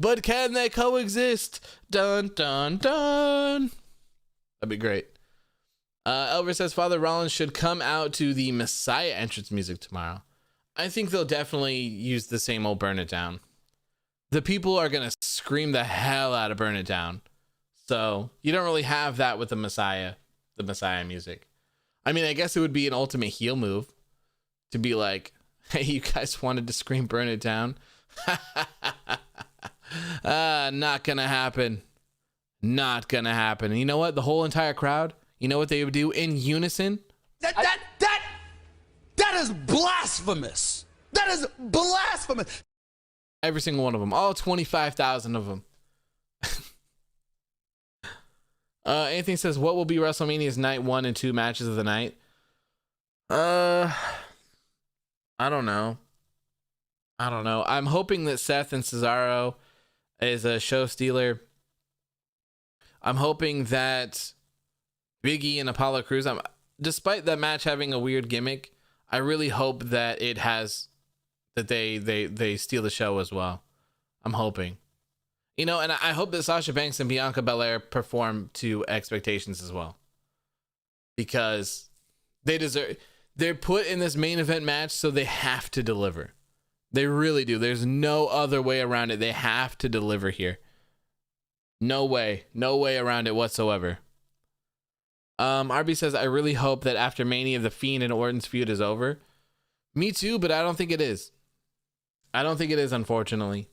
But can they coexist? Dun dun dun. That'd be great. Elver says Father Rollins should come out to the Messiah entrance music tomorrow. I think they'll definitely use the same old Burn It Down. The people are going to scream the hell out of Burn It Down. So you don't really have that with the Messiah music. I mean, I guess it would be an ultimate heel move to be like, hey, you guys wanted to scream Burn It Down? Not going to happen. Not going to happen. And you know what? The whole entire crowd, you know what they would do in unison? That is blasphemous. That is blasphemous. Every single one of them. All 25,000 of them. Anthony says, what will be WrestleMania's night 1 and 2 matches of the night? I don't know. I'm hoping that Seth and Cesaro is a show stealer. I'm hoping that Big E and Apollo Crews, despite that match having a weird gimmick, I really hope that it has, that they steal the show as well. I'm hoping. And I hope that Sasha Banks and Bianca Belair perform to expectations as well. Because they're put in this main event match, so they have to deliver. They really do. There's no other way around it. They have to deliver here. No way around it whatsoever. RB says, I really hope that after Mania, the Fiend and Orton's feud is over. Me too, but I don't think it is. Unfortunately.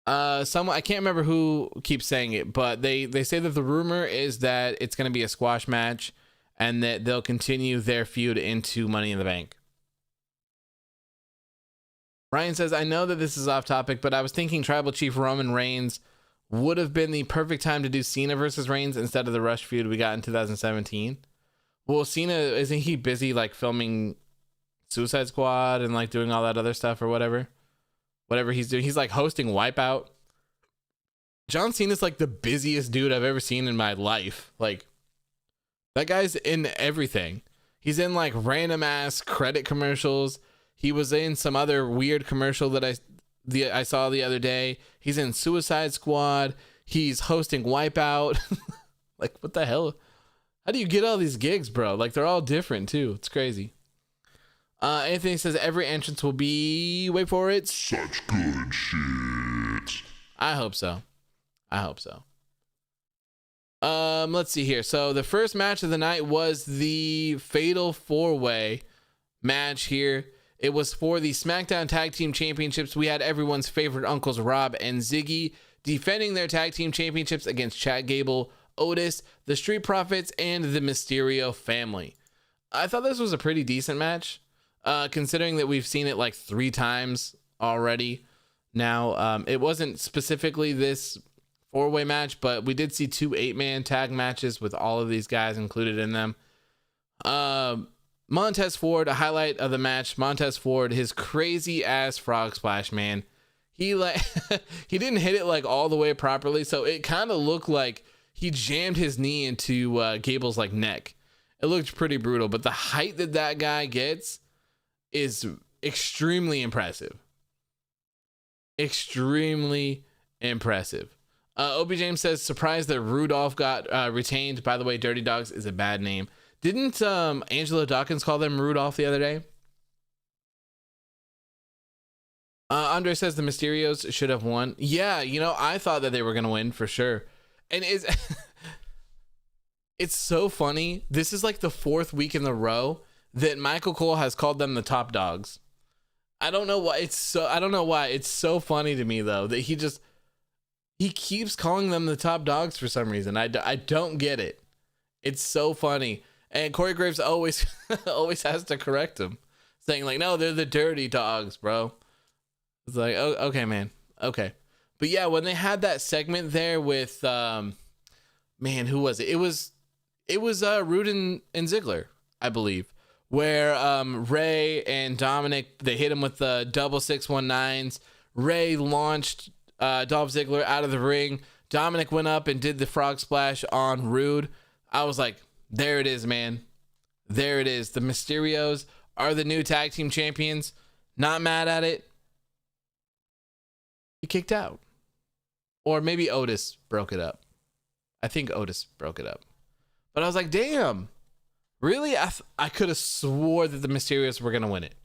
Someone, I can't remember who keeps saying it, but they say that the rumor is that it's going to be a squash match and that they'll continue their feud into Money in the Bank. Ryan says, I know that this is off topic, but I was thinking Tribal Chief Roman Reigns would have been the perfect time to do Cena versus Reigns instead of the Rush feud we got in 2017. Well, Cena, isn't he busy like filming Suicide Squad and like doing all that other stuff or whatever he's doing? He's like hosting Wipeout. John Cena's like the busiest dude I've ever seen in my life. Like, that guy's in everything. He's in like random ass credit commercials. He was in some other weird commercial that I saw the other day. He's in Suicide Squad. He's hosting Wipeout. Like, what the hell? How do you get all these gigs, bro? Like, they're all different too. It's crazy. Anthony says every entrance will be, wait for it, such good shit. I hope so. Let's see here. So the first match of the night was the Fatal 4-Way match here. It was for the SmackDown Tag Team Championships. We had everyone's favorite uncles, Rob and Ziggy, defending their tag team championships against Chad Gable, Otis, the Street Profits, and the Mysterio family. I thought this was a pretty decent match, considering that we've seen it like 3 times already. Now, it wasn't specifically this 4-way match, but we did see 2 8-man tag matches with all of these guys included in them. Montez Ford, a highlight of the match. Montez Ford, his crazy ass frog splash, man. He like he didn't hit it like all the way properly, so it kind of looked like he jammed his knee into Gable's like neck. It looked pretty brutal, but the height that guy gets is extremely impressive. Extremely impressive. Obi James says, surprised that Rudolph got retained. By the way, Dirty Dogs is a bad name. Didn't Angelo Dawkins call them Rudolph the other day? Andre says the Mysterios should have won. Yeah, you know, I thought that they were going to win for sure. And it's so funny. This is like the 4th week in a row that Michael Cole has called them the top dogs. I don't know why. It's so funny to me though that he keeps calling them the top dogs for some reason. I don't get it. It's so funny. And Corey Graves always has to correct him, saying like, no, they're the Dirty Dogs, bro. It's like, oh, okay, man. Okay. But yeah, when they had that segment there with, man, who was it? It was Roode and Ziggler, I believe, where Ray and Dominik, they hit him with the double 619s. Ray launched Dolph Ziggler out of the ring. Dominik went up and did the frog splash on Roode. I was like, there it is, man. There it is. The Mysterios are the new tag team champions. Not mad at it. He kicked out. Or maybe Otis broke it up. I think Otis broke it up. But I was like, damn. Really? I could have swore that the Mysterios were going to win it.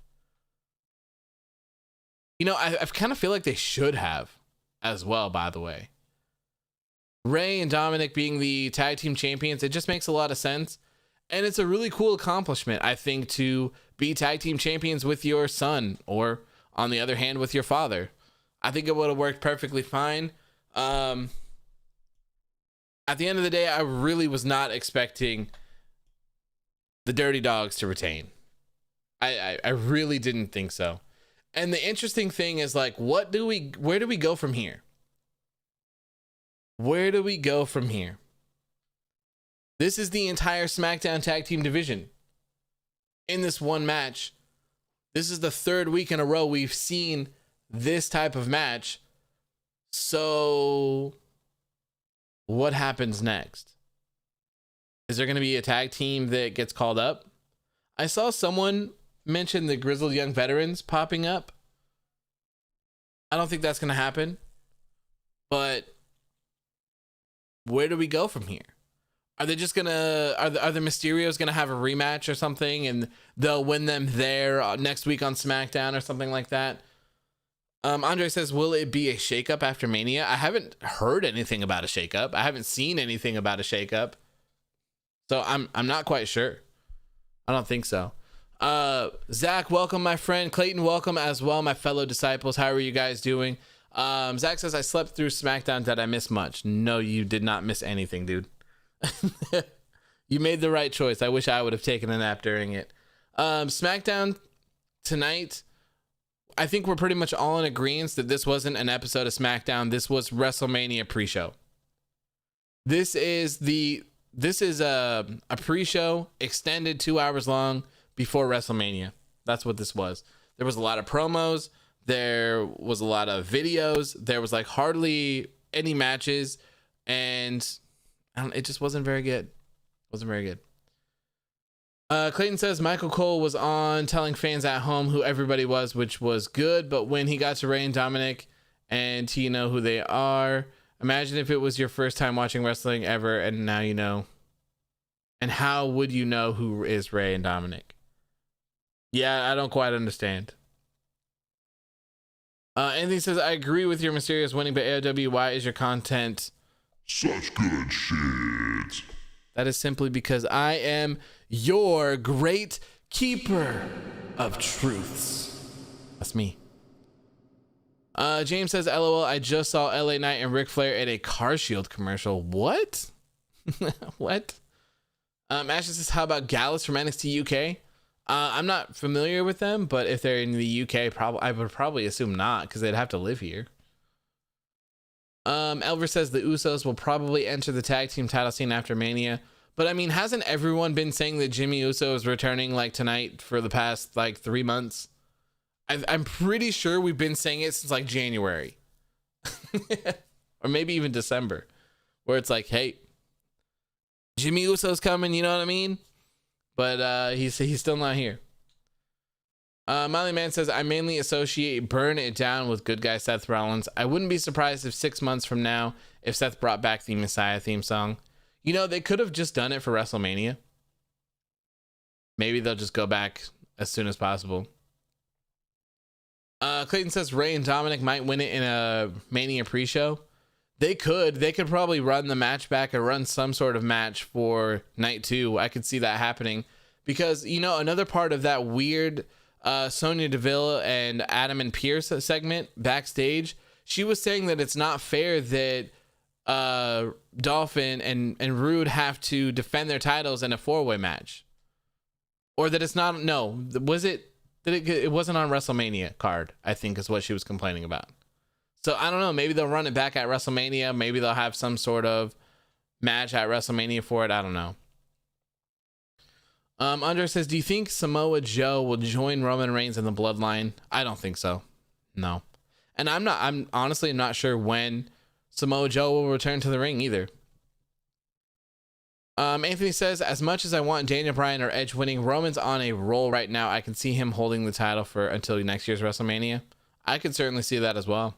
You know, I kind of feel like they should have as well, by the way. Ray and Dominik being the tag team champions, it just makes a lot of sense. And it's a really cool accomplishment, I think, to be tag team champions with your son, or on the other hand, with your father. I think it would have worked perfectly fine. At the end of the day, I really was not expecting the Dirty Dogs to retain. I really didn't think so. And the interesting thing is, like, where do we go from here? Where do we go from here? This is the entire SmackDown tag team division in this one match. This is the 3rd week in a row we've seen this type of match. So what happens next? Is there going to be a tag team that gets called up? I saw someone mention the Grizzled Young Veterans popping up. I don't think that's going to happen. But where do we go from here? Are they just gonna are the Mysterios gonna have a rematch or something, and they'll win them there next week on SmackDown or something like that? Andre says, will it be a shakeup after Mania? I haven't heard anything about a shakeup. I haven't seen anything about a shakeup, so I'm not quite sure. I don't think so. Zach, welcome, my friend. Clayton, welcome as well, my fellow disciples. How are you guys doing? Zach says, I slept through SmackDown. Did I miss much? No, you did not miss anything, dude. You made the right choice. I wish I would have taken a nap during it. SmackDown tonight, I think we're pretty much all in agreement that this wasn't an episode of SmackDown. This was WrestleMania pre-show. This is a pre-show extended 2 hours long before WrestleMania. That's what this was. There was a lot of promos. There was a lot of videos. There was like hardly any matches, and it just wasn't very good. Wasn't very good. Clayton says Michael Cole was on telling fans at home who everybody was, which was good. But when he got to Ray and Dominik, and you know who they are. Imagine if it was your first time watching wrestling ever, and now you know. And how would you know who is Ray and Dominik? Yeah, I don't quite understand. Anthony says, I agree with your Mysterious winning, but AOW, why is your content Such good shit. That is simply because I am your great keeper of truths. That's me. James says, LOL, I just saw LA Knight and Ric Flair at a Car Shield commercial. What? What? Ashley says, how about Gallus from NXT UK? I'm not familiar with them, but if they're in the UK, I would probably assume not, because they'd have to live here. Elver says the Usos will probably enter the tag team title scene after Mania. But I mean, hasn't everyone been saying that Jimmy Uso is returning like tonight for the past like 3 months? I'm pretty sure we've been saying it since like January. Or maybe even December, where it's like, hey, Jimmy Uso's coming, you know what I mean? But he's still not here. Miley Man says, I mainly associate Burn It Down with good guy Seth Rollins. I wouldn't be surprised if 6 months from now, if Seth brought back the Messiah theme song. You know, they could have just done it for WrestleMania. Maybe they'll just go back as soon as possible. Clayton says Ray and Dominik might win it in a Mania pre-show. They could probably run the match back or run some sort of match for night 2. I could see that happening because, you know, another part of that weird Sonya Deville and Adam and Pierce segment backstage, she was saying that it's not fair that Dolph and Roode have to defend their titles in a 4-way match, or that it's not. No, was it that it wasn't on WrestleMania card? I think is what she was complaining about. So I don't know. Maybe they'll run it back at WrestleMania. Maybe they'll have some sort of match at WrestleMania for it. I don't know. Andre says, do you think Samoa Joe will join Roman Reigns in the Bloodline? I don't think so. No. And I'm honestly not sure when Samoa Joe will return to the ring either. Anthony says, as much as I want Daniel Bryan or Edge winning, Roman's on a roll right now. I can see him holding the title for until next year's WrestleMania. I could certainly see that as well.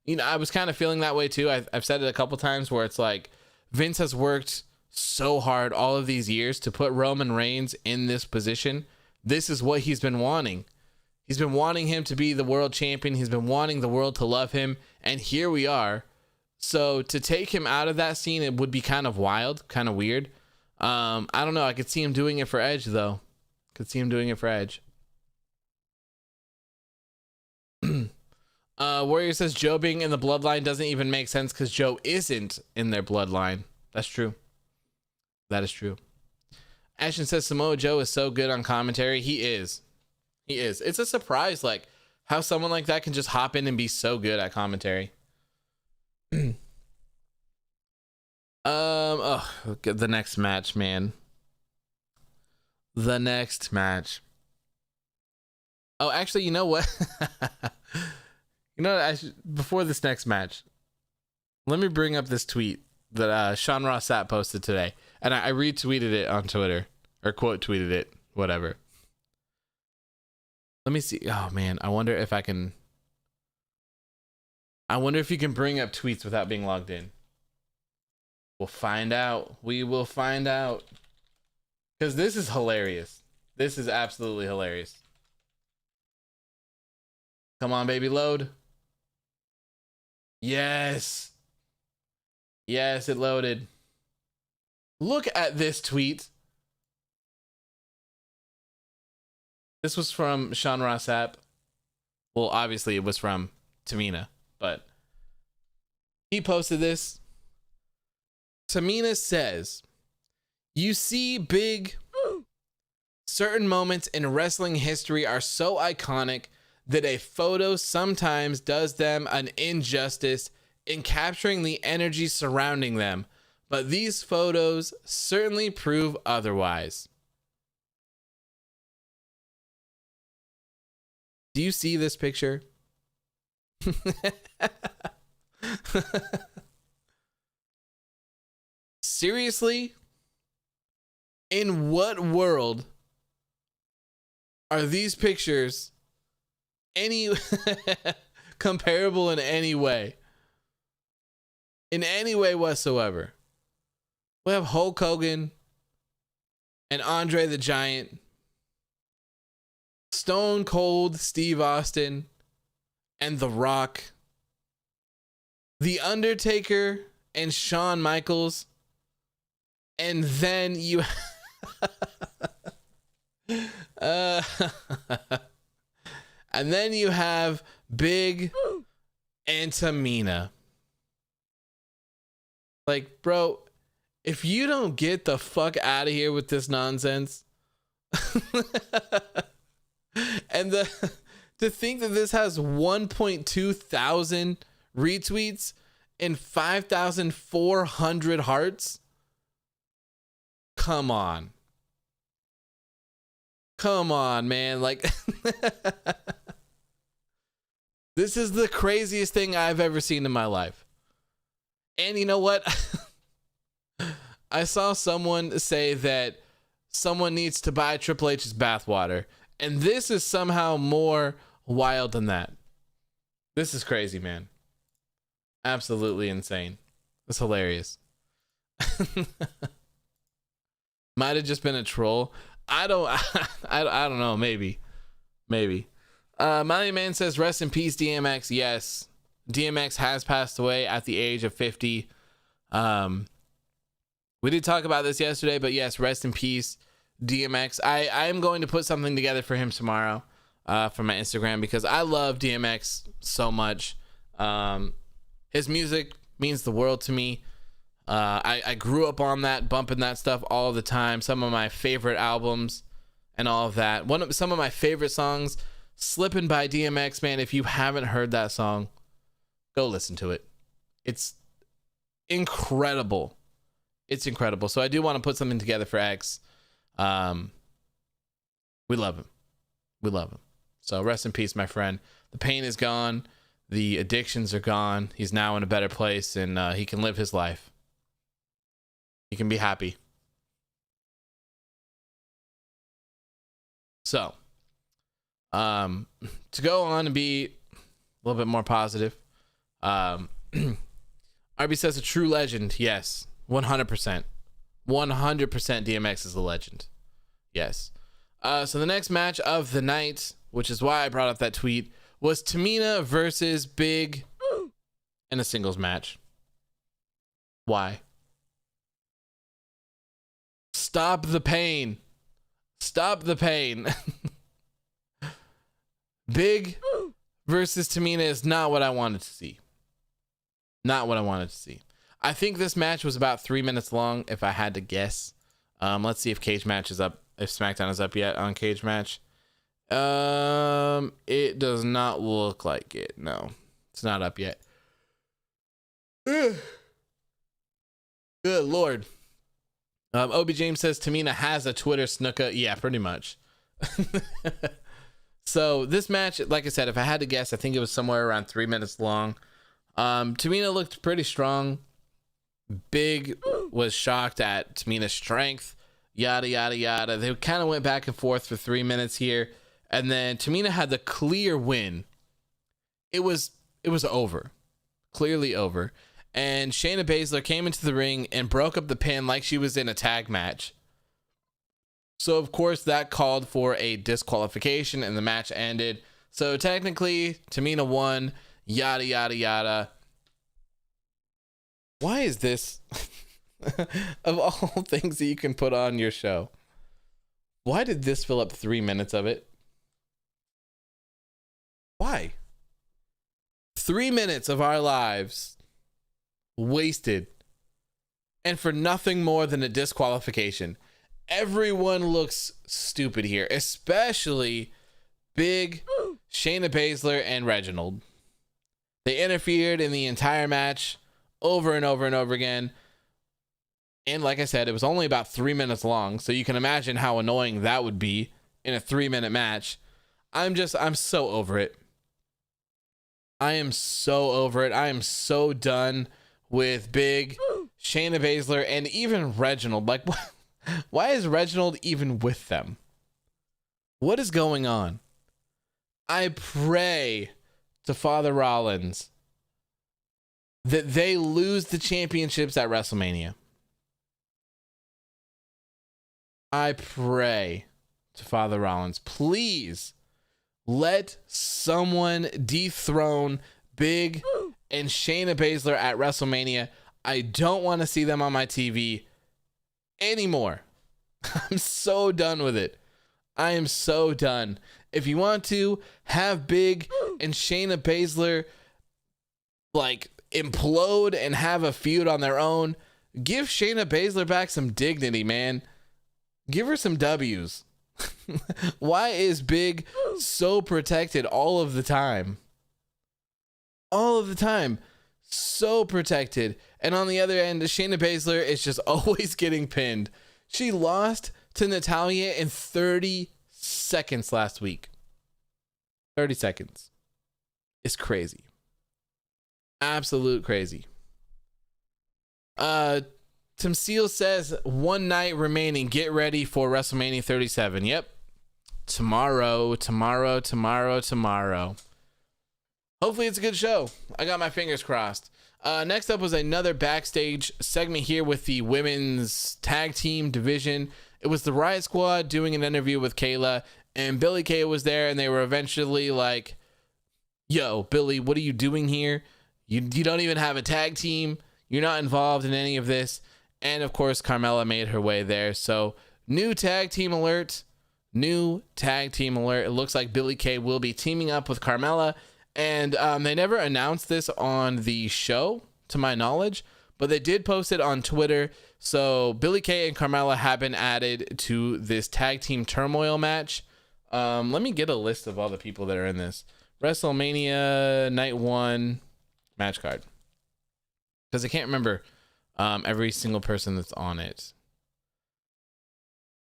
You know, I was kind of feeling that way too. I've said it a couple times where it's like Vince has worked so hard all of these years to put Roman Reigns in this position. This is what he's been wanting. He's been wanting him to be the world champion. He's been wanting the world to love him. And here we are. So to take him out of that scene, it would be kind of wild, kind of weird. I don't know. I could see him doing it for Edge though. Could see him doing it for Edge. Warrior says Joe being in the Bloodline doesn't even make sense because Joe isn't in their Bloodline. That's true. That is true. Ashton says Samoa Joe is so good on commentary. He is. He is. It's a surprise, like how someone like that can just hop in and be so good at commentary. The next match, man. The next match. Oh, actually, you know what? You know, before this next match, let me bring up this tweet that Sean Ross Sapp posted today. And I retweeted it on Twitter, or quote tweeted it, whatever. Let me see. Oh, man. I wonder if you can bring up tweets without being logged in. We'll find out. We will find out. Because this is hilarious. This is absolutely hilarious. Come on, baby, load. Yes. Yes, it loaded. Look at this tweet. This was from Sean Ross Sapp. Well, obviously it was from Tamina, but he posted this. Tamina says, you see, big, certain moments in wrestling history are so iconic that a photo sometimes does them an injustice in capturing the energy surrounding them, but these photos certainly prove otherwise. Do you see this picture? Seriously? In what world are these pictures any comparable in any way? In any way whatsoever. We have Hulk Hogan and Andre the Giant, Stone Cold Steve Austin and The Rock, The Undertaker and Shawn Michaels, and then you and then you have Big and Tamina. Like, bro, if you don't get the fuck out of here with this nonsense, and to think that this has 1.2 thousand retweets and 5,400 hearts, come on. Come on, man. Like, this is the craziest thing I've ever seen in my life. And you know what? I saw someone say that someone needs to buy Triple H's bathwater. And this is somehow more wild than that. This is crazy, man. Absolutely insane. It's hilarious. Might have just been a troll. I don't know. Maybe. Miley Man says, rest in peace, DMX. Yes. DMX has passed away at the age of 50. We did talk about this yesterday, but yes, rest in peace, DMX. I am going to put something together for him tomorrow for my Instagram because I love DMX so much. His music means the world to me. I grew up on that, bumping that stuff all the time. Some of my favorite albums and all of that. Some of my favorite songs, Slippin' by DMX, man. If you haven't heard that song, go listen to it. It's incredible. It's incredible. So I do want to put something together for X. We love him. We love him. So rest in peace, my friend. The pain is gone. The addictions are gone. He's now in a better place, and he can live his life. He can be happy. So, to go on and be a little bit more positive, RB says a true legend. Yes, 100%. 100% DMX is a legend. Yes. So the next match of the night, which is why I brought up that tweet, was Tamina versus Big in a singles match. Why? Stop the pain. Stop the pain. Big versus Tamina is not what I wanted to see. Not what I wanted to see. I think this match was about 3 minutes long, if I had to guess. Let's see if Cage Match is up, if SmackDown is up yet on Cage Match. It does not look like it. No, it's not up yet. Good Lord. Obi James says Tamina has a Twitter snooker. Yeah, pretty much. So this match, like I said, if I had to guess, I think it was somewhere around 3 minutes long. Tamina looked pretty strong. Big was shocked at Tamina's strength. Yada, yada, yada. They kind of went back and forth for 3 minutes here. And then Tamina had the clear win. It was over. Clearly over. And Shayna Baszler came into the ring and broke up the pin like she was in a tag match. So, of course, that called for a disqualification and the match ended. So, technically, Tamina won. Yada, yada, yada. Why is this, of all things that you can put on your show, why did this fill up 3 minutes of it? Why? 3 minutes of our lives wasted, and for nothing more than a disqualification. Everyone looks stupid here, especially Big Shayna Baszler and Reginald. They interfered in the entire match over and over and over again. And like I said, it was only about 3 minutes long. So you can imagine how annoying that would be in a 3-minute match. I'm so over it. I am so over it. I am so done with Big, Shayna Baszler, and even Reginald. Like, why is Reginald even with them? What is going on? I pray to Father Rollins that they lose the championships at WrestleMania. I pray to Father Rollins, please let someone dethrone Big and Shayna Baszler at WrestleMania. I don't want to see them on my TV anymore. I'm so done with it. I am so done. If you want to have Big and Shayna Baszler like implode and have a feud on their own, give Shayna Baszler back some dignity, man. Give her some W's. Why is Big so protected all of the time? All of the time. So protected. And on the other end, Shayna Baszler is just always getting pinned. She lost to Natalya in 30 seconds last week. 30 seconds. It's crazy. Absolute crazy. Tim Seal says 1 night remaining. Get ready for WrestleMania 37. Yep. Tomorrow. Hopefully it's a good show. I got my fingers crossed. Next up was another backstage segment here with the women's tag team division. It was the Riot Squad doing an interview with Kayla, and Billie Kay was there, and they were eventually like, yo, Billie, what are you doing here? You don't even have a tag team. You're not involved in any of this. And of course, Carmella made her way there. So new tag team alert. It looks like Billie Kay will be teaming up with Carmella. And they never announced this on the show, to my knowledge, but they did post it on Twitter. So Billie Kay and Carmella have been added to this tag team turmoil match. Let me get a list of all the people that are in this. WrestleMania Night 1 match card. Because I can't remember every single person that's on it.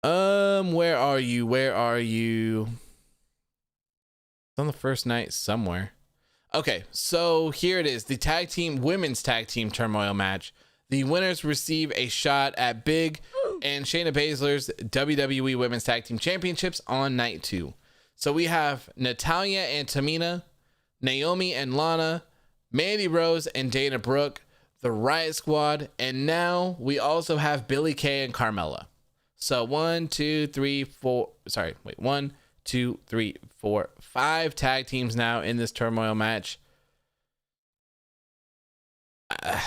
Where are you? It's on the first night somewhere. Okay, so here it is. The women's tag team turmoil match. The winners receive a shot at Big and Shayna Baszler's WWE Women's Tag Team Championships on night 2. So we have Natalya and Tamina, Naomi and Lana, Mandy Rose and Dana Brooke, the Riot Squad, and now we also have Billie Kay and Carmella. So 1, 2, 3, 4. 1, 2, 3, 4, 5 tag teams now in this turmoil match. I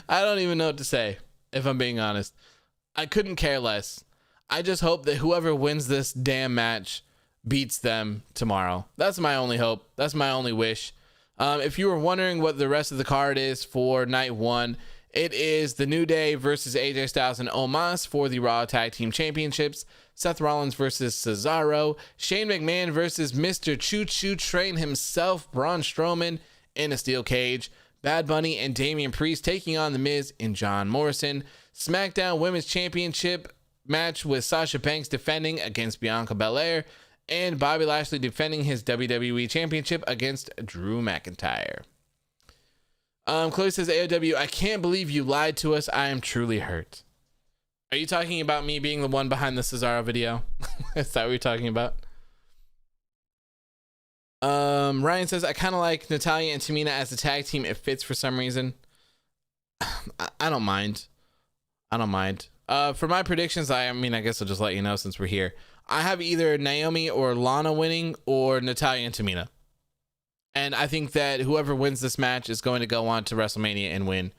don't even know what to say, if I'm being honest. I couldn't care less. I just hope that whoever wins this damn match beats them tomorrow. That's my only hope. That's my only wish. If you were wondering what the rest of the card is for night 1, it is The New Day versus AJ Styles and Omos for the Raw Tag Team Championships. Seth Rollins versus Cesaro. Shane McMahon versus Mr. Choo Choo Train himself, Braun Strowman, in a steel cage. Bad Bunny and Damian Priest taking on The Miz and John Morrison. SmackDown Women's Championship match with Sasha Banks defending against Bianca Belair. And Bobby Lashley defending his WWE Championship against Drew McIntyre. Chloe says, AOW, I can't believe you lied to us. I am truly hurt. Are you talking about me being the one behind the Cesaro video? Is that what you're talking about? Ryan says, I kind of like Natalya and Tamina as a tag team. It fits for some reason. I don't mind. For my predictions, I guess I'll just let you know since we're here. I have either Naomi or Lana winning or Natalya and Tamina. And I think that whoever wins this match is going to go on to WrestleMania and win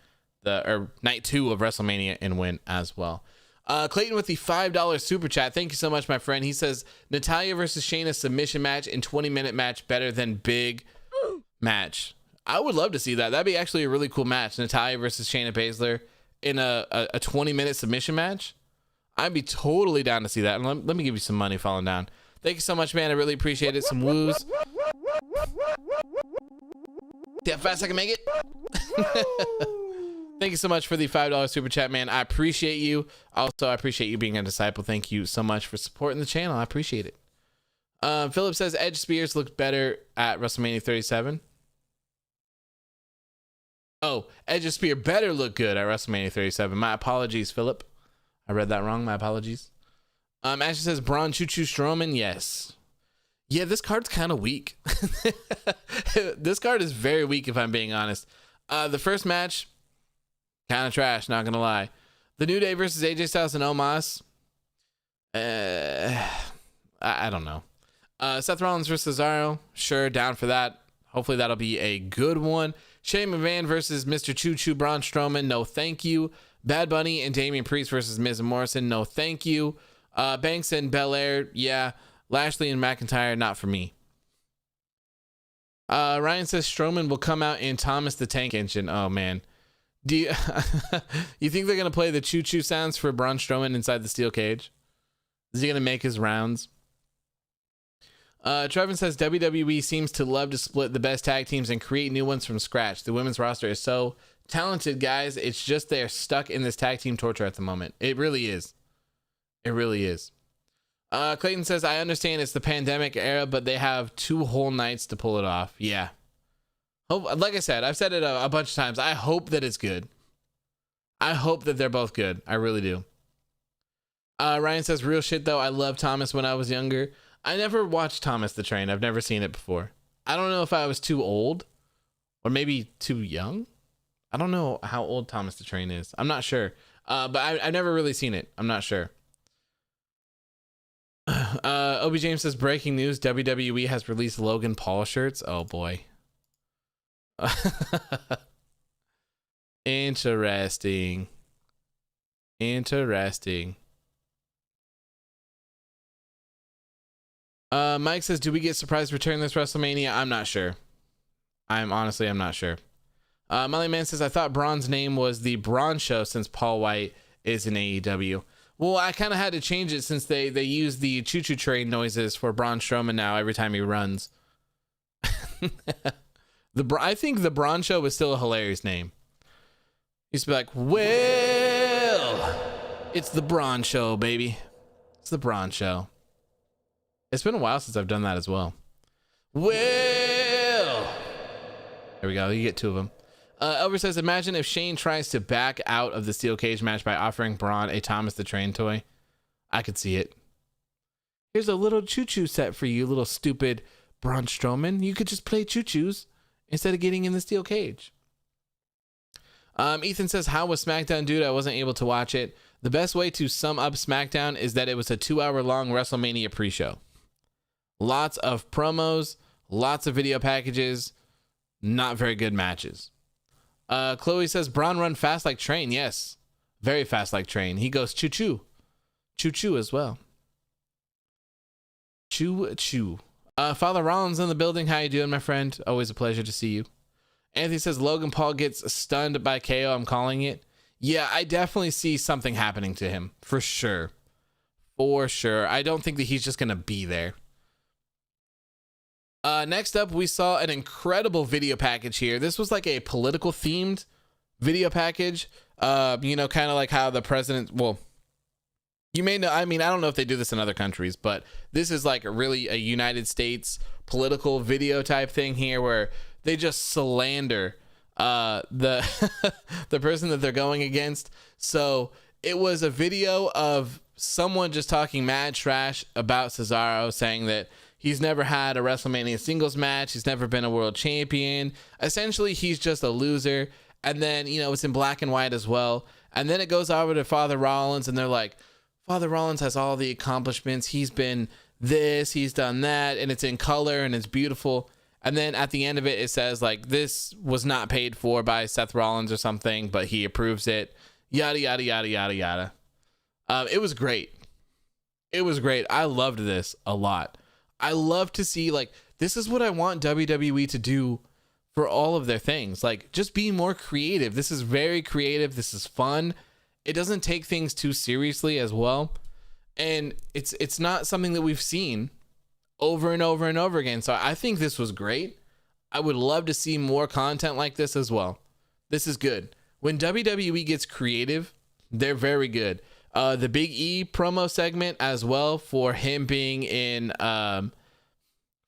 night 2 of WrestleMania and win as well. Clayton with the $5 super chat. Thank you so much, my friend. He says Natalya versus Shayna submission match and 20-minute match better than Big match. I would love to see that. That'd be actually a really cool match. Natalya versus Shayna Baszler in a 20-minute submission match. I'd be totally down to see that. And let me give you some money falling down. Thank you so much, man. I really appreciate it. Some woos. See how fast I can make it. Thank you so much for the $5 super chat, man. I appreciate you. Also, I appreciate you being a disciple. Thank you so much for supporting the channel. I appreciate it. Philip says Edge Spears looked better at WrestleMania 37. Oh, Edge Spear better look good at WrestleMania 37. My apologies, Philip. I read that wrong. My apologies. Ashley says Braun Choo Choo Strowman. Yes. Yeah, this card's kind of weak. This card is very weak, if I'm being honest. The first match, kind of trash, not gonna lie. The New Day versus AJ Styles and Omos. I don't know. Seth Rollins versus Cesaro. Sure, down for that. Hopefully that'll be a good one. Shane McMahon versus Mr. Choo Choo Braun Strowman. No, thank you. Bad Bunny and Damian Priest versus Miz and Morrison. No, thank you. Banks and Belair. Yeah. Lashley and McIntyre. Not for me. Ryan says Strowman will come out in Thomas the Tank Engine. Oh, man. Do you, you think they're going to play the choo choo sounds for Braun Strowman inside the steel cage? Is he going to make his rounds? Trevin says WWE seems to love to split the best tag teams and create new ones from scratch. The women's roster is so talented, guys. It's just they're stuck in this tag team torture at the moment. It really is. It really is. Clayton says, I understand it's the pandemic era, but they have 2 whole nights to pull it off. Yeah. Like I said, I've said it a bunch of times. I hope that it's good. I hope that they're both good. I really do. Ryan says, real shit though. I loved Thomas when I was younger. I never watched Thomas the Train. I've never seen it before. I don't know if I was too old or maybe too young. I don't know how old Thomas the Train is. I'm not sure. But I've never really seen it. I'm not sure. Obi James says, breaking news, WWE has released Logan Paul shirts. Oh boy. Interesting. Mike says, do we get surprise return this WrestleMania? I'm not sure. I'm not sure. Molly Man says, I thought Braun's name was the Braun Show since Paul White is in AEW. Well, I kind of had to change it since they use the choo-choo train noises for Braun Strowman now every time he runs. I think the Braun Show was still a hilarious name. Used to be like, well, it's the Braun Show, baby. It's the Braun Show. It's been a while since I've done that as well. Well, there we go. You get 2 of them. Elver says, imagine if Shane tries to back out of the steel cage match by offering Braun a Thomas the Train toy. I could see it. Here's a little choo-choo set for you, little stupid Braun Strowman. You could just play choo-choos instead of getting in the steel cage. Ethan says, how was SmackDown, dude? I wasn't able to watch it. The best way to sum up SmackDown is that it was a 2-hour-long WrestleMania pre-show. Lots of promos, lots of video packages, not very good matches. Chloe says, Braun run fast like train. Yes, very fast like train. He goes choo-choo. Choo-choo as well. Choo-choo. Father Rollins in the building. How you doing, my friend? Always a pleasure to see you. Anthony says, Logan Paul gets stunned by KO. I'm calling it. Yeah, I definitely see something happening to him. For sure. For sure. I don't think that he's just going to be there. Next up, we saw an incredible video package here. This was like a political themed video package. Kind of like how the president, well, you may know, I don't know if they do this in other countries, but this is like really a United States political video type thing here where they just slander the the person that they're going against. So it was a video of someone just talking mad trash about Cesaro, saying that he's never had a WrestleMania singles match. He's never been a world champion. Essentially, he's just a loser. And then, it's in black and white as well. And then it goes over to Father Rollins, and they're like, Father Rollins has all the accomplishments. He's been this, he's done that, and it's in color, and it's beautiful. And then at the end of it, it says, like, this was not paid for by Seth Rollins or something, but he approves it. Yada, yada, yada, yada, yada. It was great. It was great. I loved this a lot. I love to see, like, this is what I want WWE to do for all of their things. Like, just be more creative. This is very creative. This is fun. It doesn't take things too seriously as well. And it's not something that we've seen over and over and over again. So I think this was great. I would love to see more content like this as well. This is good. When WWE gets creative, they're very good. The Big E promo segment as well, for him being in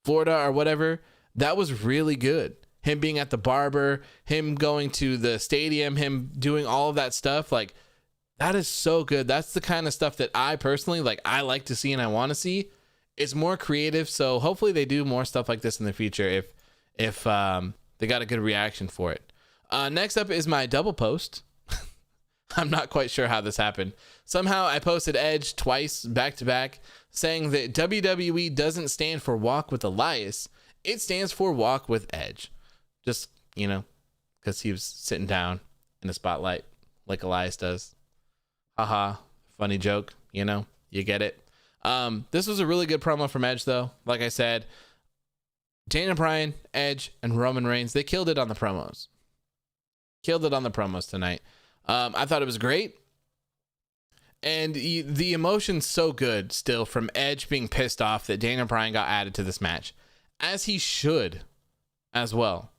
Florida or whatever, that was really good. Him being at the barber, him going to the stadium, him doing all of that stuff, like, that is so good. That's the kind of stuff that I personally like. I like to see and I want to see. It's more creative, so hopefully they do more stuff like this in the future if they got a good reaction for it. Next up is my double post. I'm not quite sure how this happened. Somehow I posted Edge twice back to back saying that WWE doesn't stand for Walk with Elias. It stands for Walk with Edge. Just, because he was sitting down in the spotlight like Elias does. Haha, funny joke, you get it. This was a really good promo from Edge, though. Like I said, Daniel Bryan, Edge, and Roman Reigns, they killed it on the promos. Killed it on the promos tonight. I thought it was great. And the emotion's so good still from Edge being pissed off that Daniel Bryan got added to this match. As he should as well.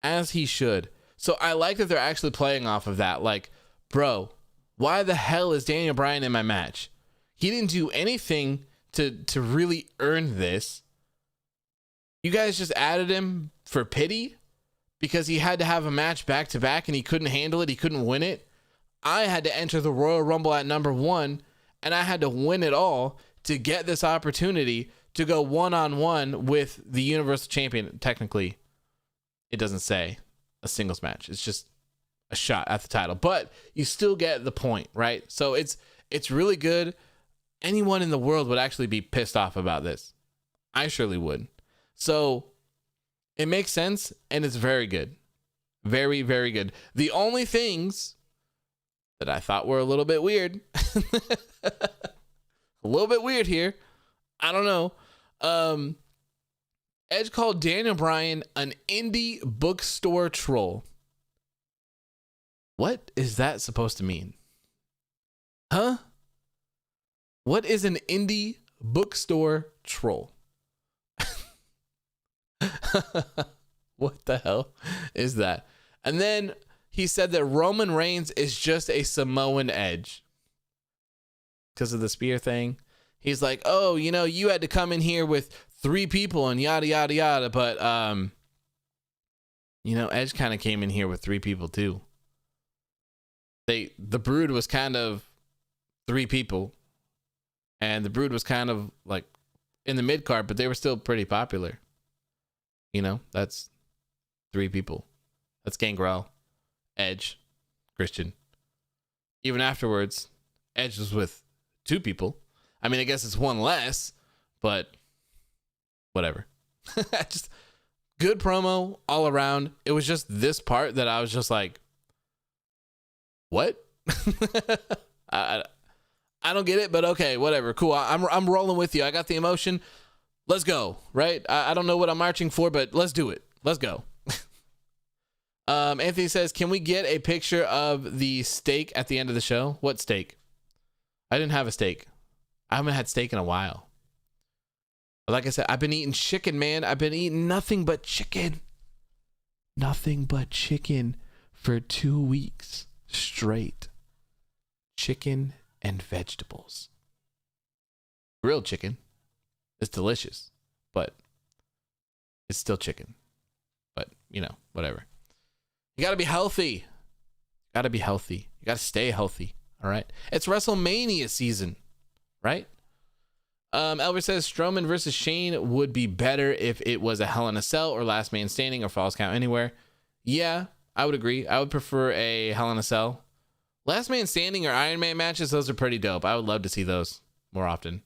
As he should. So I like that they're actually playing off of that. Like, bro, why the hell is Daniel Bryan in my match? He didn't do anything to really earn this. You guys just added him for pity because he had to have a match back to back and he couldn't handle it. He couldn't win it. I had to enter the Royal Rumble at number 1 and I had to win it all to get this opportunity to go one-on-one with the Universal Champion. Technically, it doesn't say a singles match. It's just a shot at the title, but you still get the point, right? So it's really good. Anyone in the world would actually be pissed off about this. I surely would. So it makes sense and it's very good. Very, very good. The only things that I thought were a little bit weird, a little bit weird here. I don't know. Edge called Daniel Bryan an indie bookstore troll. What is that supposed to mean? Huh? What is an indie bookstore troll? What the hell is that? And then he said that Roman Reigns is just a Samoan Edge because of the spear thing. He's like, oh, you had to come in here with 3 people and yada, yada, yada. But, Edge kind of came in here with 3 people too. The Brood was kind of 3 people. And the Brood was kind of like in the mid card, but they were still pretty popular. That's 3 people. That's Gangrel, Edge, Christian. Even afterwards, Edge was with 2 people. I mean, I guess it's 1 less, but whatever. Just good promo all around. It was just this part that I was just like, what? I don't get it, but okay, whatever. Cool. I'm rolling with you. I got the emotion. Let's go. Right? I don't know what I'm marching for, but let's do it. Let's go. Anthony says, can we get a picture of the steak at the end of the show? What steak? I didn't have a steak. I haven't had steak in a while. But like I said, I've been eating chicken, man. I've been eating nothing but chicken. Nothing but chicken for 2 weeks straight. Chicken and vegetables. Grilled chicken is delicious, but it's still chicken. But, whatever. You got to be healthy. Got to be healthy. You got to stay healthy. All right. It's WrestleMania season, right? Albert says Strowman versus Shane would be better if it was a Hell in a Cell or Last Man Standing or Falls Count Anywhere. Yeah, I would agree. I would prefer a Hell in a Cell. Last Man Standing or Iron Man matches, those are pretty dope. I would love to see those more often.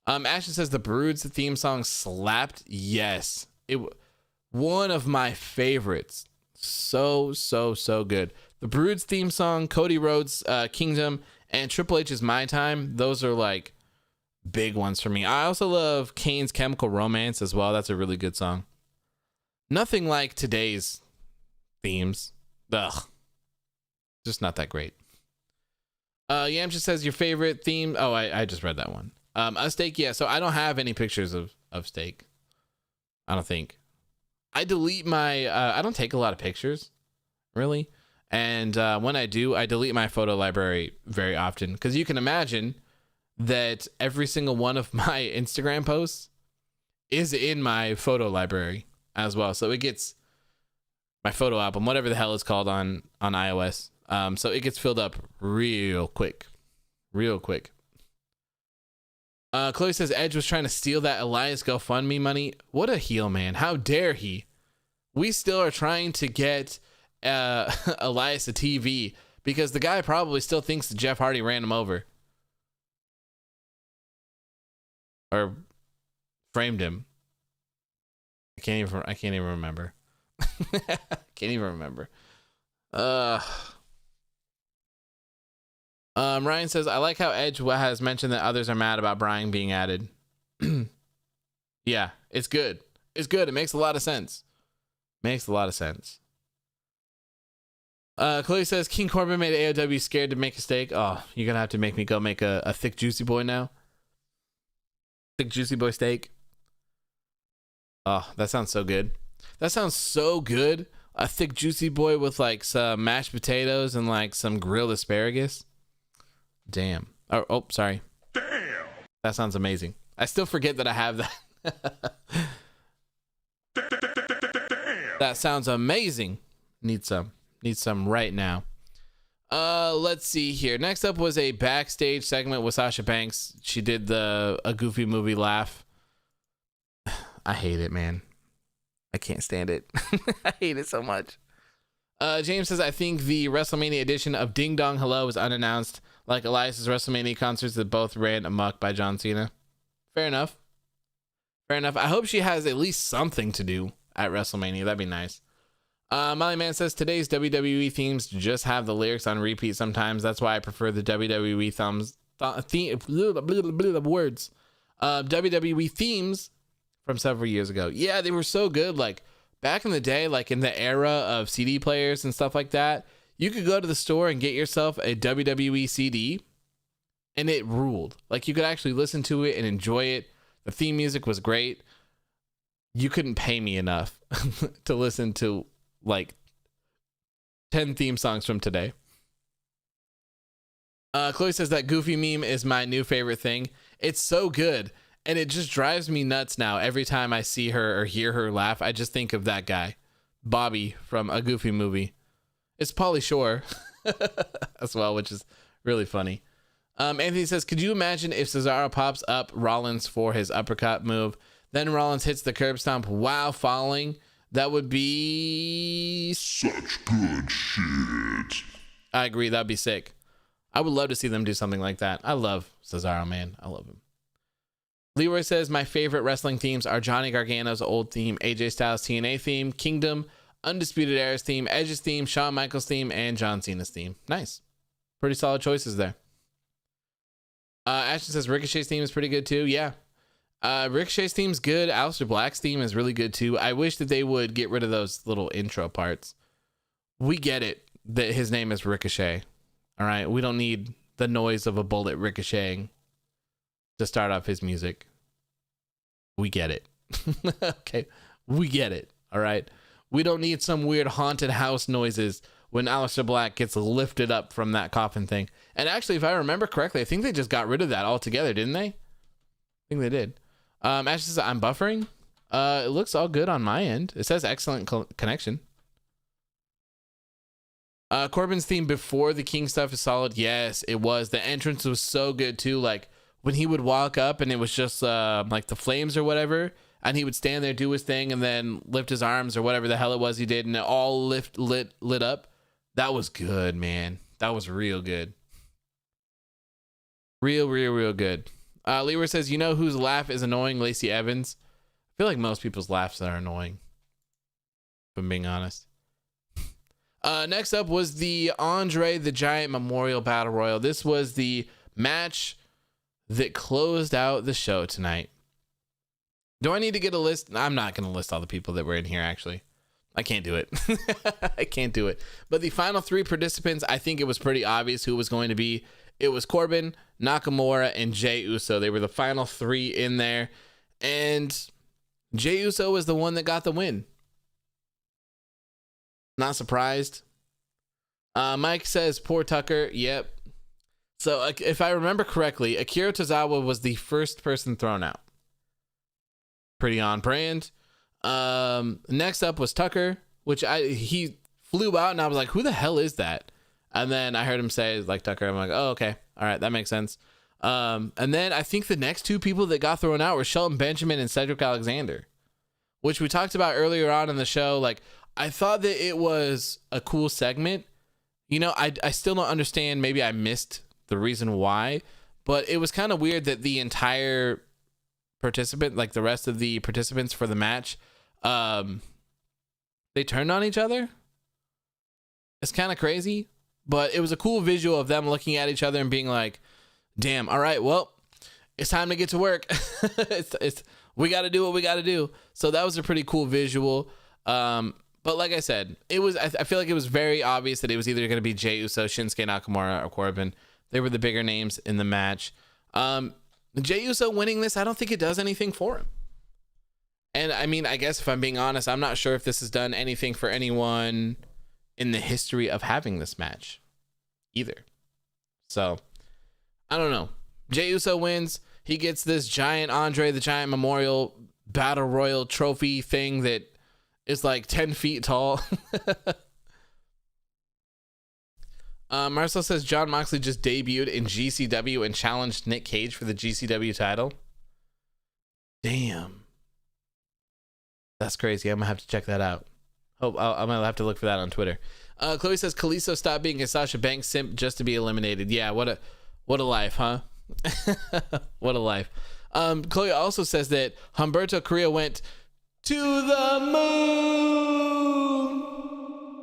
Ashton says the Brood's theme song slapped. Yes. One of my favorites. So good. The Brood's theme song, Cody Rhodes' Kingdom, and Triple H's My Time. Those are like big ones for me. I also love Kane's Chemical Romance as well. That's a really good song. Nothing like today's themes. Ugh. Just not that great. Yamcha says your favorite theme. Oh, I just read that one. A steak, yeah. So I don't have any pictures of steak. I don't think. I delete my. I don't take a lot of pictures, really. And when I do, I delete my photo library very often, because you can imagine that every single one of my Instagram posts is in my photo library as well. So it gets my photo album, whatever the hell it's called on iOS. So it gets filled up real quick. Chloe says Edge was trying to steal that Elias GoFundMe money. What a heel, man. How dare he? We still are trying to get Elias a TV because the guy probably still thinks that Jeff Hardy ran him over. Or framed him. I can't even remember. Can't even remember. Ryan says, I like how Edge has mentioned that others are mad about Bryan being added. Yeah, it's good. It's good. It makes a lot of sense. Chloe says, King Corbin made AOW scared to make a steak. Oh, you're going to have to make me go make a thick juicy boy now. Thick juicy boy steak. Oh, that sounds so good. A thick juicy boy with like some mashed potatoes and like some grilled asparagus. Damn. Oh, sorry. Damn. That sounds amazing. I still forget that I have that. That sounds amazing. Need some right now. Let's see here. Next up was a backstage segment with Sasha Banks. She did a Goofy movie laugh. I hate it, man. I can't stand it. I hate it so much. James says, I think the WrestleMania edition of Ding Dong Hello is unannounced, like Elias's WrestleMania concerts that both ran amok by John Cena. Fair enough. I hope she has at least something to do at WrestleMania. That'd be nice. Molly Man says, today's WWE themes just have the lyrics on repeat sometimes. That's why I prefer the WWE words. WWE themes from several years ago. Yeah, they were so good. Like back in the day, like in the era of CD players and stuff like that, you could go to the store and get yourself a WWE CD and it ruled. Like you could actually listen to it and enjoy it. The theme music was great. You couldn't pay me enough to listen to like 10 theme songs from today. Chloe says that Goofy meme is my new favorite thing. It's so good. And it just drives me nuts now. Every time I see her or hear her laugh, I just think of that guy, Bobby from a Goofy movie. It's Pauly Shore as well, which is really funny. Anthony says, could you imagine if Cesaro pops up Rollins for his uppercut move, then Rollins hits the curb stomp while falling? That would be Such good shit. I agree. That'd be sick. I would love to see them do something like that. I love Cesaro, man. I love him. Leroy says, my favorite wrestling themes are Johnny Gargano's old theme, AJ Styles' TNA theme, Kingdom, Undisputed Era's theme, Edge's theme, Shawn Michaels' theme, and John Cena's theme. Nice. Pretty solid choices there. Ashton says Ricochet's theme is pretty good too. Yeah. Ricochet's theme's good. Aleister Black's theme is really good too. I wish that they would get rid of those little intro parts. We get it that his name is Ricochet. All right. We don't need the noise of a bullet ricocheting to start off his music. We get it. Okay. We get it. All right. We don't need some weird haunted house noises when Aleister Black gets lifted up from that coffin thing. And actually, if I remember correctly, I think they just got rid of that altogether, didn't they? I think they did. Ash says, I'm buffering. It looks all good on my end. It says excellent connection. Corbin's theme before the King stuff is solid. Yes, it was. The entrance was so good too. Like when he would walk up and it was just like the flames or whatever, and he would stand there, do his thing, and then lift his arms or whatever the hell it was he did, and it all lit up. That was good, man. That was real good. Real good. Leroy says, you know whose laugh is annoying? Lacey Evans. I feel like most people's laughs are annoying, if I'm being honest. Next up was the Andre the Giant Memorial Battle Royal. This was the match that closed out the show tonight. Do I need to get a list? I'm not going to list all the people that were in here, actually. I can't do it. I can't do it. But the final three participants, I think it was pretty obvious who was going to be it was Corbin, Nakamura, and Jey Uso. They were the final 3 in there. And Jey Uso was the one that got the win. Not surprised. Mike says, poor Tucker. Yep. So if I remember correctly, Akira Tozawa was the first person thrown out. Pretty on brand. Next up was Tucker, which he flew out and I was like, who the hell is that? And then I heard him say like Tucker. I'm like, oh, okay. All right. That makes sense. And then I think the next 2 people that got thrown out were Shelton Benjamin and Cedric Alexander, which we talked about earlier on in the show. Like, I thought that it was a cool segment. You know, I still don't understand. Maybe I missed the reason why, but it was kind of weird that the entire participant, like the rest of the participants for the match, they turned on each other. It's kind of crazy, but it was a cool visual of them looking at each other and being like, damn, all right, well, it's time to get to work. We got to do what we got to do. So that was a pretty cool visual. But like I said, I feel like it was very obvious that it was either going to be Jey Uso, Shinsuke Nakamura, or Corbin. They were the bigger names in the match. Jey Uso winning this, I don't think it does anything for him. And I mean, I guess if I'm being honest, I'm not sure if this has done anything for anyone in the history of having this match either. So I don't know. Jey Uso wins. He gets this giant Andre the Giant Memorial Battle Royal trophy thing that is like 10 feet tall. Marcel says Jon Moxley just debuted in GCW and challenged Nick Cage for the GCW title. Damn. That's crazy. I'm going to have to check that out. I'm going to have to look for that on Twitter. Chloe says Kalisto stopped being a Sasha Banks simp just to be eliminated. Yeah, what a life, huh? What a life. Chloe also says that Humberto Carrillo went to the moon.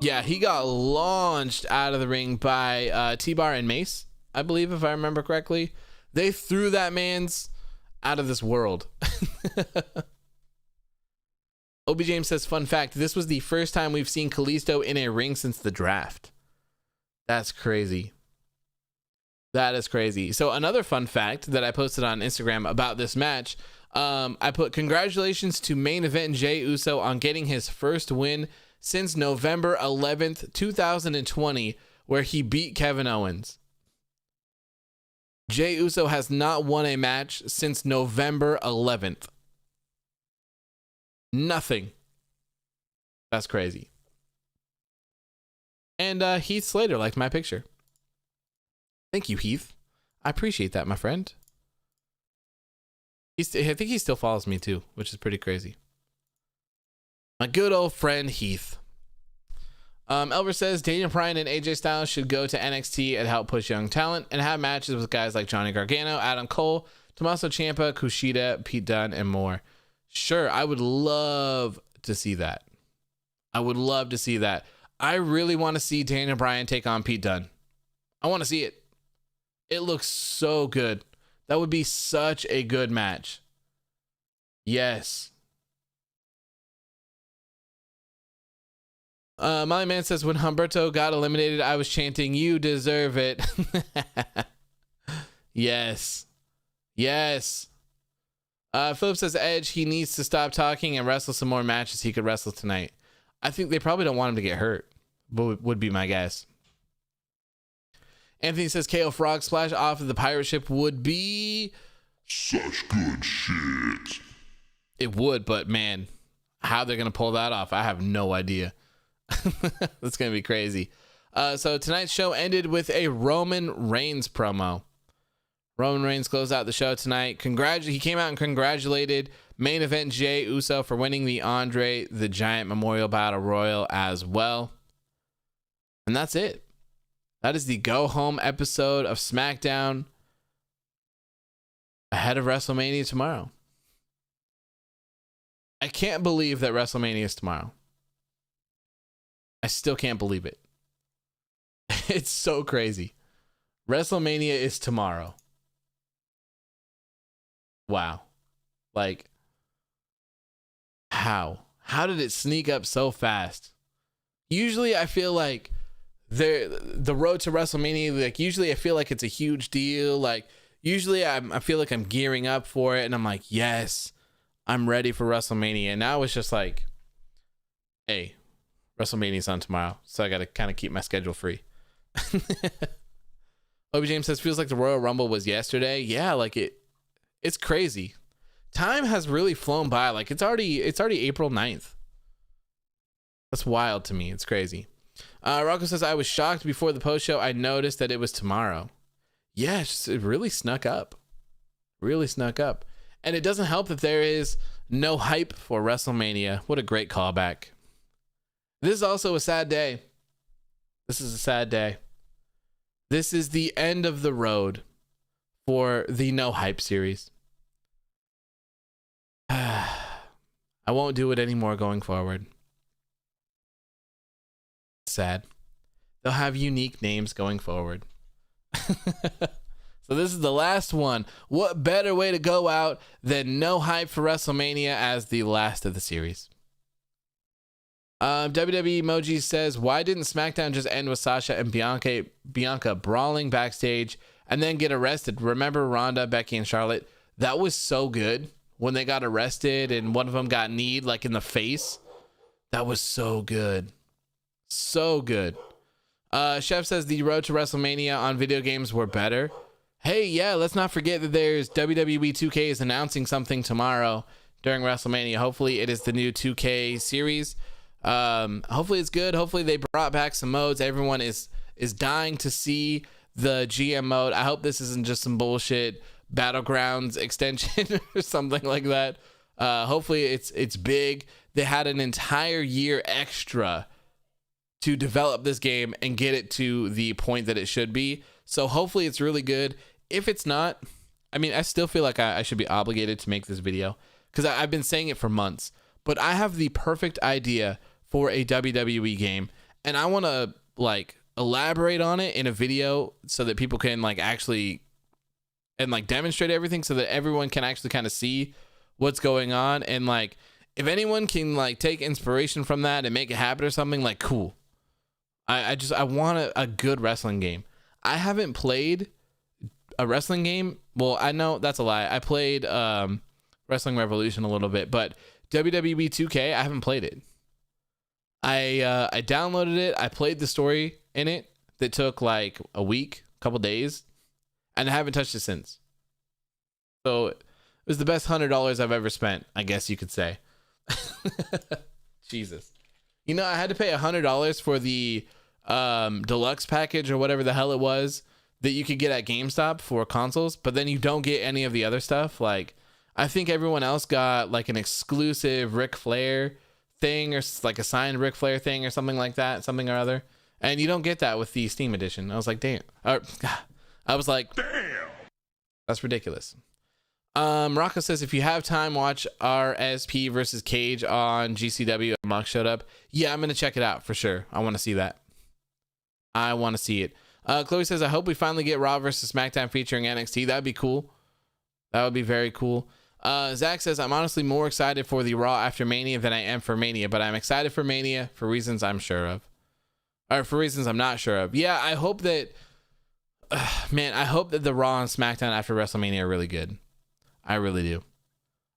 Yeah, he got launched out of the ring by T-Bar and Mace, I believe, if I remember correctly. They threw that man's out of this world. OB James says, fun fact, this was the first time we've seen Kalisto in a ring since the draft. That's crazy. That is crazy. So another fun fact that I posted on Instagram about this match, I put congratulations to main event Jey Uso on getting his first win since November 11th, 2020, where he beat Kevin Owens. Jey Uso has not won a match since November 11th. Nothing. That's crazy. And Heath Slater liked my picture. Thank you, Heath. I appreciate that, my friend. I think he still follows me too, which is pretty crazy. My good old friend Heath. Elver says Daniel Bryan and AJ Styles should go to NXT and help push young talent and have matches with guys like Johnny Gargano, Adam Cole, Tommaso Ciampa, Kushida, Pete Dunne, and more. Sure, I would love to see that. I would love to see that. I really want to see Daniel Bryan take on Pete Dunne. I want to see it. It looks so good. That would be such a good match. Yes. Molly Man says, when Humberto got eliminated, I was chanting, you deserve it. Yes. Yes. Philip says, Edge, he needs to stop talking and wrestle some more matches he could wrestle tonight. I think they probably don't want him to get hurt, but would be my guess. Anthony says, KO Frog Splash off of the pirate ship would be Such good shit. It would, but man, how they're going to pull that off, I have no idea. That's going to be crazy. So tonight's show ended with a Roman Reigns promo. Roman Reigns closed out the show tonight. He came out and congratulated main event Jey Uso for winning the Andre the Giant Memorial Battle Royal as well. And that's it. That is the go home episode of SmackDown ahead of WrestleMania tomorrow. I can't believe that WrestleMania is tomorrow. I still can't believe it. It's so crazy. WrestleMania is tomorrow. Wow. Like, how? How did it sneak up so fast? Usually I feel like the road to WrestleMania, like usually I feel like it's a huge deal. Like usually I feel like I'm gearing up for it and I'm like, yes, I'm ready for WrestleMania. And now it's just like, hey, WrestleMania's on tomorrow, so I got to kind of keep my schedule free. Obi James says, feels like the Royal Rumble was yesterday. Yeah, like it's crazy. Time has really flown by. Like it's already April 9th. That's wild to me. It's crazy. Rocco says, I was shocked before the post show. I noticed that it was tomorrow. Yeah, it really snuck up. Really snuck up. And it doesn't help that there is no hype for WrestleMania. What a great callback. This is also a sad day. This is a sad day. This is the end of the road for the No Hype series. I won't do it anymore going forward. Sad. They'll have unique names going forward. So this is the last one. What better way to go out than No Hype for WrestleMania as the last of the series? WWE Emoji says, why didn't SmackDown just end with Sasha and Bianca brawling backstage and then get arrested? Remember Ronda, Becky, and Charlotte? That was so good when they got arrested and one of them got kneed like in the face. That was so good. So good. Chef says the road to WrestleMania on video games were better. Hey, yeah, let's not forget that there's WWE 2K is announcing something tomorrow during WrestleMania. Hopefully it is the new 2K series. Hopefully it's good. Hopefully they brought back some modes. Everyone is dying to see the GM mode. I hope this isn't just some bullshit Battlegrounds extension or something like that. Hopefully it's big. They had an entire year extra to develop this game and get it to the point that it should be. So hopefully it's really good. If it's not, I mean, I still feel like I should be obligated to make this video because I've been saying it for months, but I have the perfect idea for a WWE game and I want to like elaborate on it in a video so that people can like actually and like demonstrate everything so that everyone can actually kind of see what's going on. And like, if anyone can like take inspiration from that and make it happen or something, like cool. I want a good wrestling game. I haven't played a wrestling game. Well, I know that's a lie. I played Wrestling Revolution a little bit, but WWE 2K, I haven't played it. I downloaded it. I played the story in it that took like a week, a couple days, and I haven't touched it since. So it was the best $100 I've ever spent, I guess you could say. Jesus. You know, I had to pay $100 for the deluxe package or whatever the hell it was that you could get at GameStop for consoles, but then you don't get any of the other stuff. Like, I think everyone else got like an exclusive Ric Flair thing or like a signed Ric Flair thing or something like that, something or other. And you don't get that with the Steam edition. I was like, damn. I was like, damn. That's ridiculous. Rocco says, if you have time, watch RSP versus Cage on GCW. Mock showed up. Yeah, I'm going to check it out for sure. I want to see that. I want to see it. Chloe says, I hope we finally get Raw versus SmackDown featuring NXT. That'd be cool. That would be very cool. Zach says, I'm honestly more excited for the Raw after Mania than I am for Mania, but I'm excited for Mania for reasons I'm sure of. Or for reasons I'm not sure of. Yeah, I hope that... man, I hope that the Raw and SmackDown after WrestleMania are really good. I really do.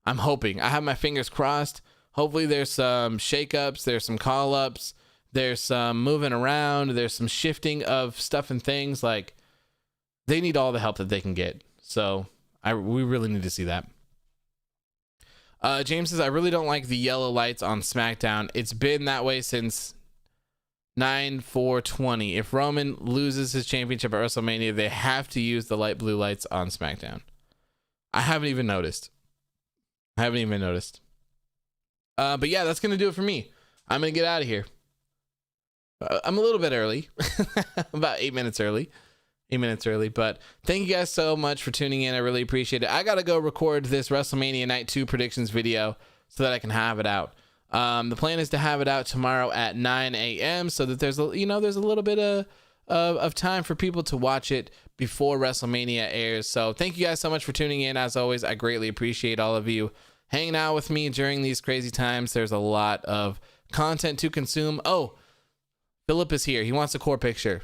I'm hoping. I have my fingers crossed. Hopefully there's some shakeups, there's some call-ups, there's some moving around, there's some shifting of stuff and things. Like, they need all the help that they can get. So we really need to see that. James says, I really don't like the yellow lights on SmackDown. It's been that way since 9/4/20. If Roman loses his championship at WrestleMania, they have to use the light blue lights on SmackDown. I haven't even noticed. But yeah, that's going to do it for me. I'm going to get out of here. I'm a little bit early. About 8 minutes early. But thank you guys so much for tuning in. I really appreciate it. I got to go record this WrestleMania Night 2 predictions video so that I can have it out. The plan is to have it out tomorrow at 9 a.m. so that there's a little bit of time for people to watch it before WrestleMania airs. So thank you guys so much for tuning in. As always, I greatly appreciate all of you hanging out with me during these crazy times. There's a lot of content to consume. Oh, Philip is here. He wants a core picture.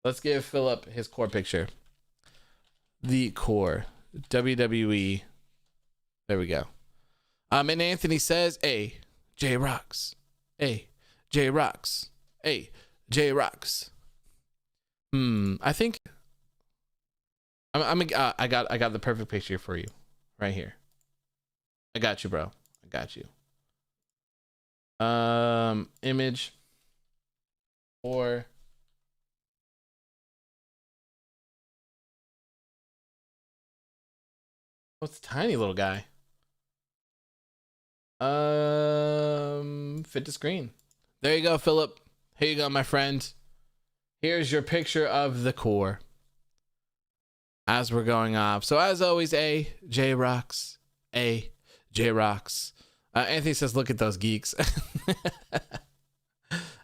Let's give Philip his core picture. The core. WWE. There we go. And Anthony says, "Hey, J Rocks. Hey, J Rocks. Hey, J Rocks." I think I got the perfect picture for you right here. I got you, bro. I got you. Image or what's the tiny little guy? Fit to screen. There you go, Philip. Here you go, my friend. Here's your picture of the core as we're going off. So as always, J Rocks. Anthony says, "Look at those geeks."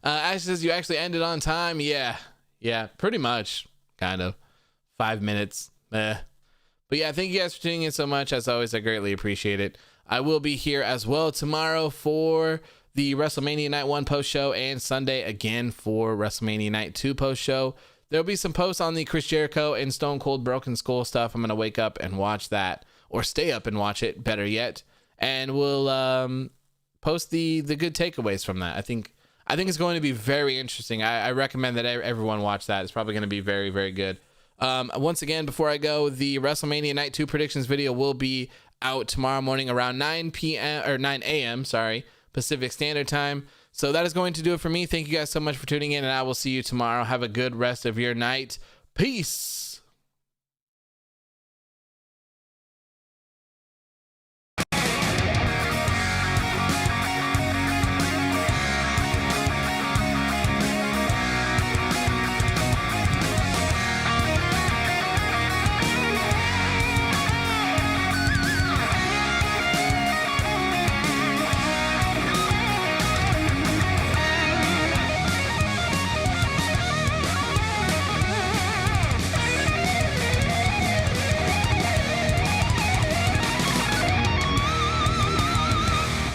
Ash says, "You actually ended on time." Yeah, pretty much, kind of 5 minutes. But yeah, thank you guys for tuning in so much. As always, I greatly appreciate it. I will be here as well tomorrow for the WrestleMania Night 1 post show, and Sunday again for WrestleMania Night 2 post show. There'll be some posts on the Chris Jericho and Stone Cold Broken Skull stuff. I'm going to wake up and watch that, or stay up and watch it, better yet. And we'll post the good takeaways from that. I think it's going to be very interesting. I recommend that everyone watch that. It's probably going to be very, very good. Once again, before I go, the WrestleMania Night 2 predictions video will be out tomorrow morning around 9 a.m. Pacific Standard Time. So that is going to do it for me. Thank you guys so much for tuning in, and I will see you tomorrow. Have a good rest of your night. Peace.